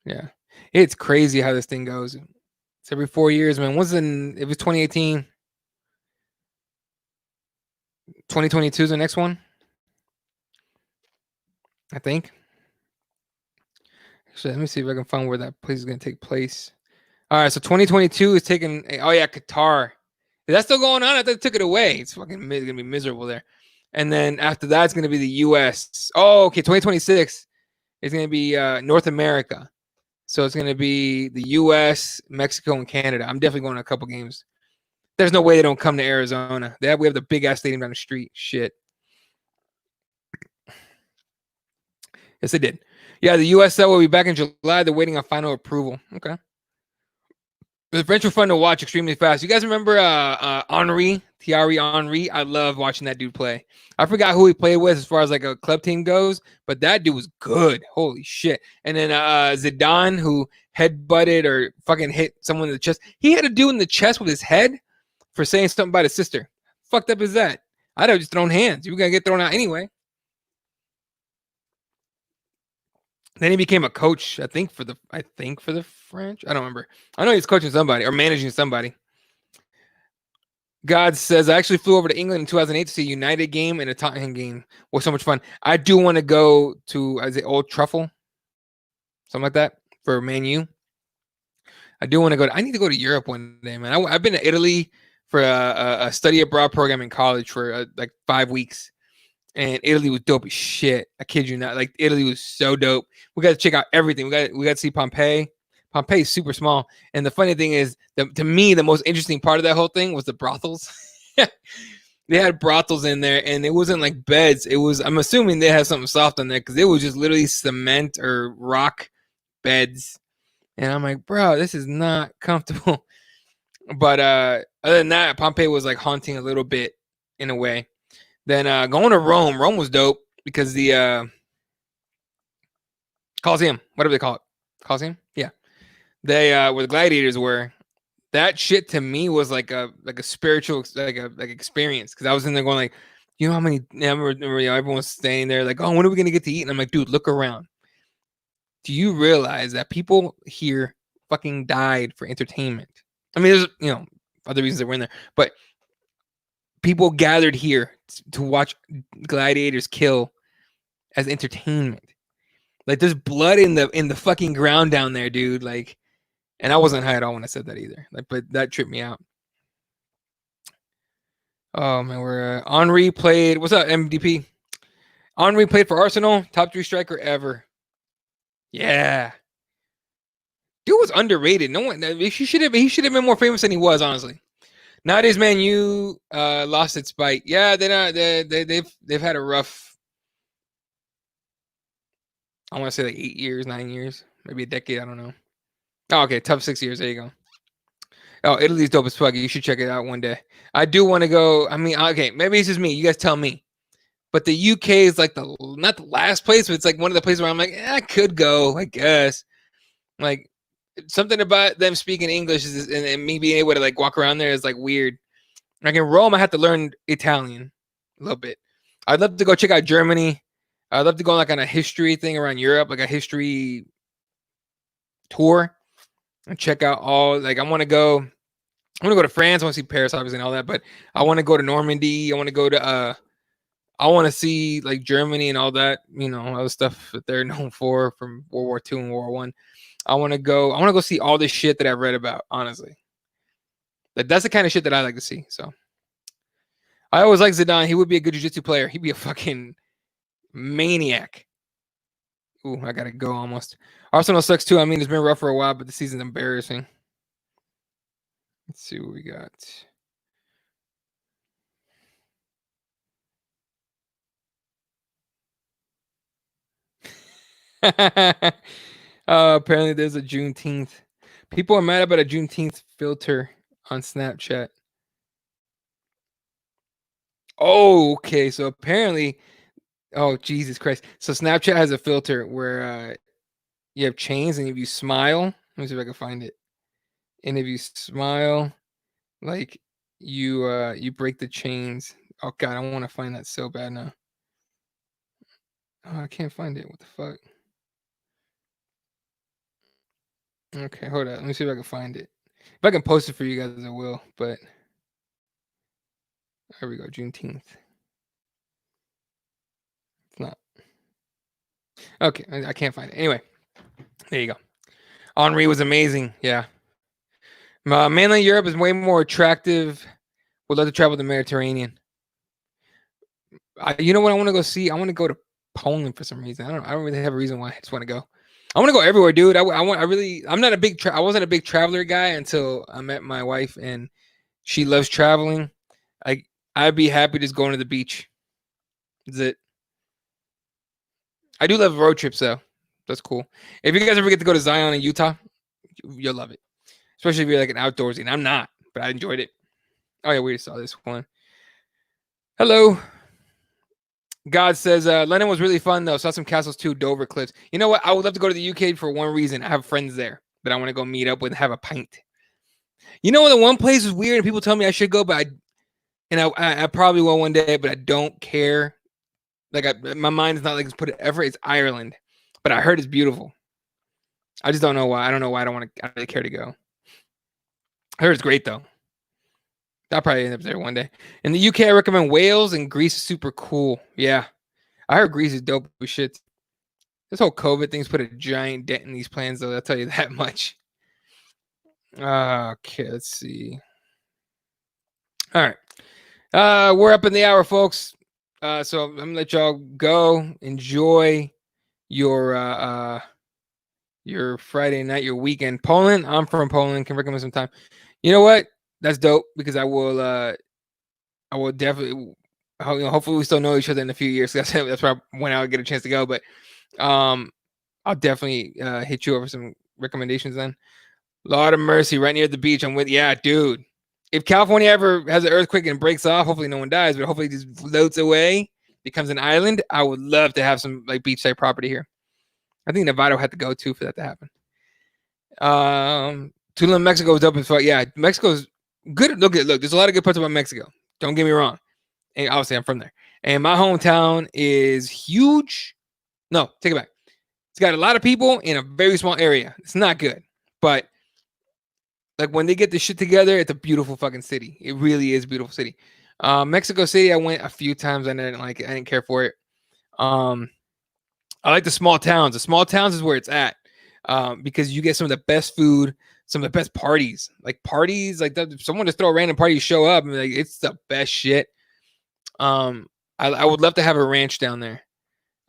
Yeah, it's crazy how this thing goes. It's every 4 years, man. It was 2018. 2022 is the next one, I think. Actually, let me see if I can find where that place is going to take place. All right, so 2022 is taking. Oh yeah, Qatar. Is that still going on? I thought they took it away. It's fucking going to be miserable there. And then after that, it's going to be the U.S. Oh, okay. 2026 is going to be North America. So it's going to be the U.S., Mexico, and Canada. I'm definitely going to a couple games. There's no way they don't come to Arizona. We have the big ass stadium down the street. Shit. Yes, they did. Yeah, the USL will be back in July. They're waiting on final approval. Okay. The French were fun to watch extremely fast. You guys remember Henry, Thierry Henry? I love watching that dude play. I forgot who he played with as far as like a club team goes, but that dude was good. Holy shit. And then Zidane, who headbutted or fucking hit someone in the chest. He had a dude in the chest with his head for saying something about his sister. Fucked up is that? I'd have just thrown hands. You were going to get thrown out anyway. Then he became a coach, I think for the French. I don't remember. I know he's coaching somebody or managing somebody. God says, I actually flew over to England in 2008 to see a United game and a Tottenham game. It was so much fun. I do want to go to, is it Old Truffle? Something like that for Man U. I do want to go. I need to go to Europe one day, man. I've been to Italy for a study abroad program in college for like 5 weeks. And Italy was dope as shit. I kid you not. Like, Italy was so dope. We got to check out everything. We got to see Pompeii. Pompeii is super small. And the funny thing is, to me, the most interesting part of that whole thing was the brothels. They had brothels in there, and it wasn't like beds. It was, I'm assuming they had something soft on there because it was just literally cement or rock beds. And I'm like, bro, this is not comfortable. But other than that, Pompeii was like haunting a little bit in a way. Then going to Rome. Rome was dope because the Colosseum, whatever they call it. Colosseum? Yeah. They where the gladiators were. That shit to me was like a spiritual like experience because I was in there going like, you know how many? I remember everyone's standing there like, oh, when are we gonna get to eat? And I'm like, dude, look around. Do you realize that people here fucking died for entertainment? I mean, there's other reasons that we're in there, but people gathered here to watch gladiators kill as entertainment. Like, there's blood in the fucking ground down there, dude. Like, and I wasn't high at all when I said that either. Like, but that tripped me out. Oh man, we're Henry played. What's up, MDP? Henry played for Arsenal, top 3 striker ever. Yeah, dude was underrated. No one. He should have been more famous than he was, honestly. Nowadays, man, you lost its bite. Yeah, they've had a rough. I want to say like 8 years, 9 years, maybe a decade. I don't know. Oh, okay, tough 6 years. There you go. Oh, Italy's dope as fuck. You should check it out one day. I do want to go. I mean, okay, maybe it's just me. You guys tell me. But the UK is like not the last place, but it's like one of the places where I'm like, I could go, I guess. Like, something about them speaking English and me being able to like walk around there is like weird. Like in Rome, I had to learn Italian a little bit. I'd love to go check out Germany. I'd love to go like on a history thing around Europe, like a history tour, and check out all. Like, I want to go I want to go to France. I want to see Paris, obviously, and all that. But I want to go to Normandy. I want to go to. I want to see like Germany and all that. You know, all the stuff that they're known for from World War II and World War One. I want to go. I want to go see all this shit that I've read about. Honestly, that's the kind of shit that I like to see. So I always like Zidane. He would be a good jiu-jitsu player. He'd be a fucking maniac. Ooh, I gotta go almost. Arsenal sucks too. I mean, it's been rough for a while, but the season's embarrassing. Let's see what we got. Apparently, there's a Juneteenth. People are mad about a Juneteenth filter on Snapchat. Oh, okay. So apparently, oh Jesus Christ! So Snapchat has a filter where you have chains, and if you smile, let me see if I can find it. And if you smile, like you break the chains. Oh God, I want to find that so bad now. Oh, I can't find it. What the fuck? Okay, hold on. Let me see if I can find it. If I can post it for you guys, I will. But there we go. Juneteenth. It's not. Okay, I can't find it. Anyway, there you go. Henri was amazing. Yeah. Mainland Europe is way more attractive. Would love to travel the Mediterranean. You know what I want to go see? I want to go to Poland for some reason. I don't really have a reason why. I just want to go. I want to go everywhere, dude. I'm not a big. I wasn't a big traveler guy until I met my wife, and she loves traveling. I'd be happy just going to the beach. That's it. I do love road trips though. That's cool. If you guys ever get to go to Zion in Utah, you'll love it. Especially if you're like an outdoorsy. And I'm not, but I enjoyed it. Oh yeah, we just saw this one. Hello. God says London was really fun though. Saw some castles too, Dover Cliffs. You know what? I would love to go to the UK for one reason. I have friends there that I want to go meet up with and have a pint. You know, the one place is weird and people tell me I should go, but I probably will one day, but I don't care. Like my mind is not like it's put effort. It's Ireland, but I heard it's beautiful. I just don't know why. I don't know why I don't really care to go. I heard it's great though. I'll probably end up there one day. In the UK, I recommend Wales, and Greece is super cool. Yeah, I heard Greece is dope as shit. This whole COVID thing's put a giant dent in these plans, though. I'll tell you that much. Okay, let's see. All right, we're up in the hour, folks. So I'm gonna let y'all go. Enjoy your Friday night, your weekend. Poland. I'm from Poland. Can recommend some time. You know what? That's dope because I will definitely. Hopefully, we still know each other in a few years. That's when I'll get a chance to go. But I'll definitely hit you over some recommendations then. Lord of mercy, right near the beach. I'm with, yeah, dude. If California ever has an earthquake and breaks off, hopefully no one dies, but hopefully it just floats away, becomes an island. I would love to have some like beachside property here. I think Nevada had to go too for that to happen. Tulum, Mexico is dope as fuck. Yeah, Mexico's good. Look, there's a lot of good parts about Mexico. Don't get me wrong. And obviously, I'm from there. And my hometown is huge. No, take it back. It's got a lot of people in a very small area. It's not good. But like when they get this shit together, it's a beautiful fucking city. It really is a beautiful city. Mexico City, I went a few times and I didn't like it. I didn't care for it. I like the small towns. The small towns is where it's at. Because you get some of the best food, some of the best parties. Like parties, like that, someone just throw a random party, show up, and like it's the best shit. I would love to have a ranch down there.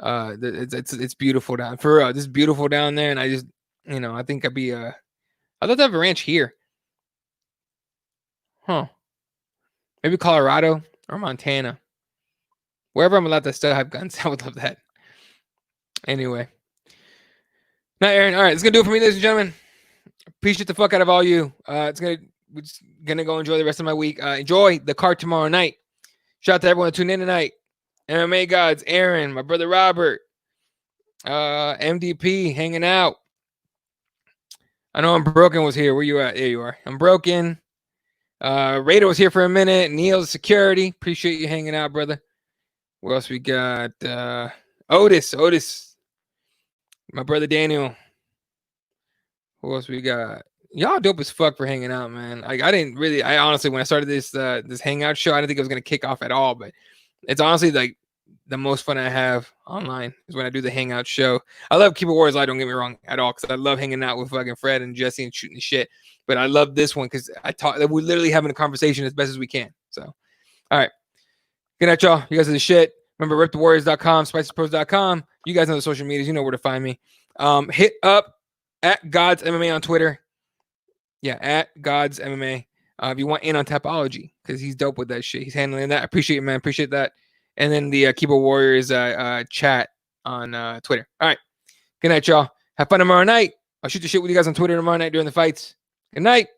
It's beautiful down for real. It's beautiful down there, and I just I think I'd love to have a ranch here. Huh. Maybe Colorado or Montana. Wherever I'm allowed to still have guns, I would love that. Anyway. Now, Aaron, all right, it's going to do it for me, ladies and gentlemen. Appreciate the fuck out of all you. We're just going to go enjoy the rest of my week. Enjoy the card tomorrow night. Shout out to everyone that tuned in tonight. MMA Gods, Aaron, my brother Robert, MDP, hanging out. I know I'm broken was here. Where you at? There you are. I'm broken. Raider was here for a minute. Neil's security. Appreciate you hanging out, brother. What else we got? Otis. My brother Daniel. Who else we got? Y'all dope as fuck for hanging out, man. Like I honestly, when I started this this hangout show, I didn't think it was gonna kick off at all, but it's honestly like the most fun I have online is when I do the hangout show. I love Keyboard Warriors Live, don't get me wrong at all, because I love hanging out with fucking Fred and Jesse and shooting the shit. But I love this one because we're literally having a conversation as best as we can. So, all right. Good night, y'all. You guys are the shit. Remember, ripthewarriors.com, spicespros.com. You guys know the social medias. You know where to find me. Hit up at God's MMA on Twitter. Yeah, at God's MMA. If you want in on Tapology, because he's dope with that shit. He's handling that. I appreciate it, man. Appreciate that. And then the Keyboard Warriors chat on Twitter. All right. Good night, y'all. Have fun tomorrow night. I'll shoot the shit with you guys on Twitter tomorrow night during the fights. Good night.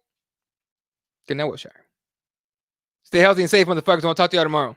Good night, Wilshire. Stay healthy and safe, motherfuckers. I'll talk to y'all tomorrow.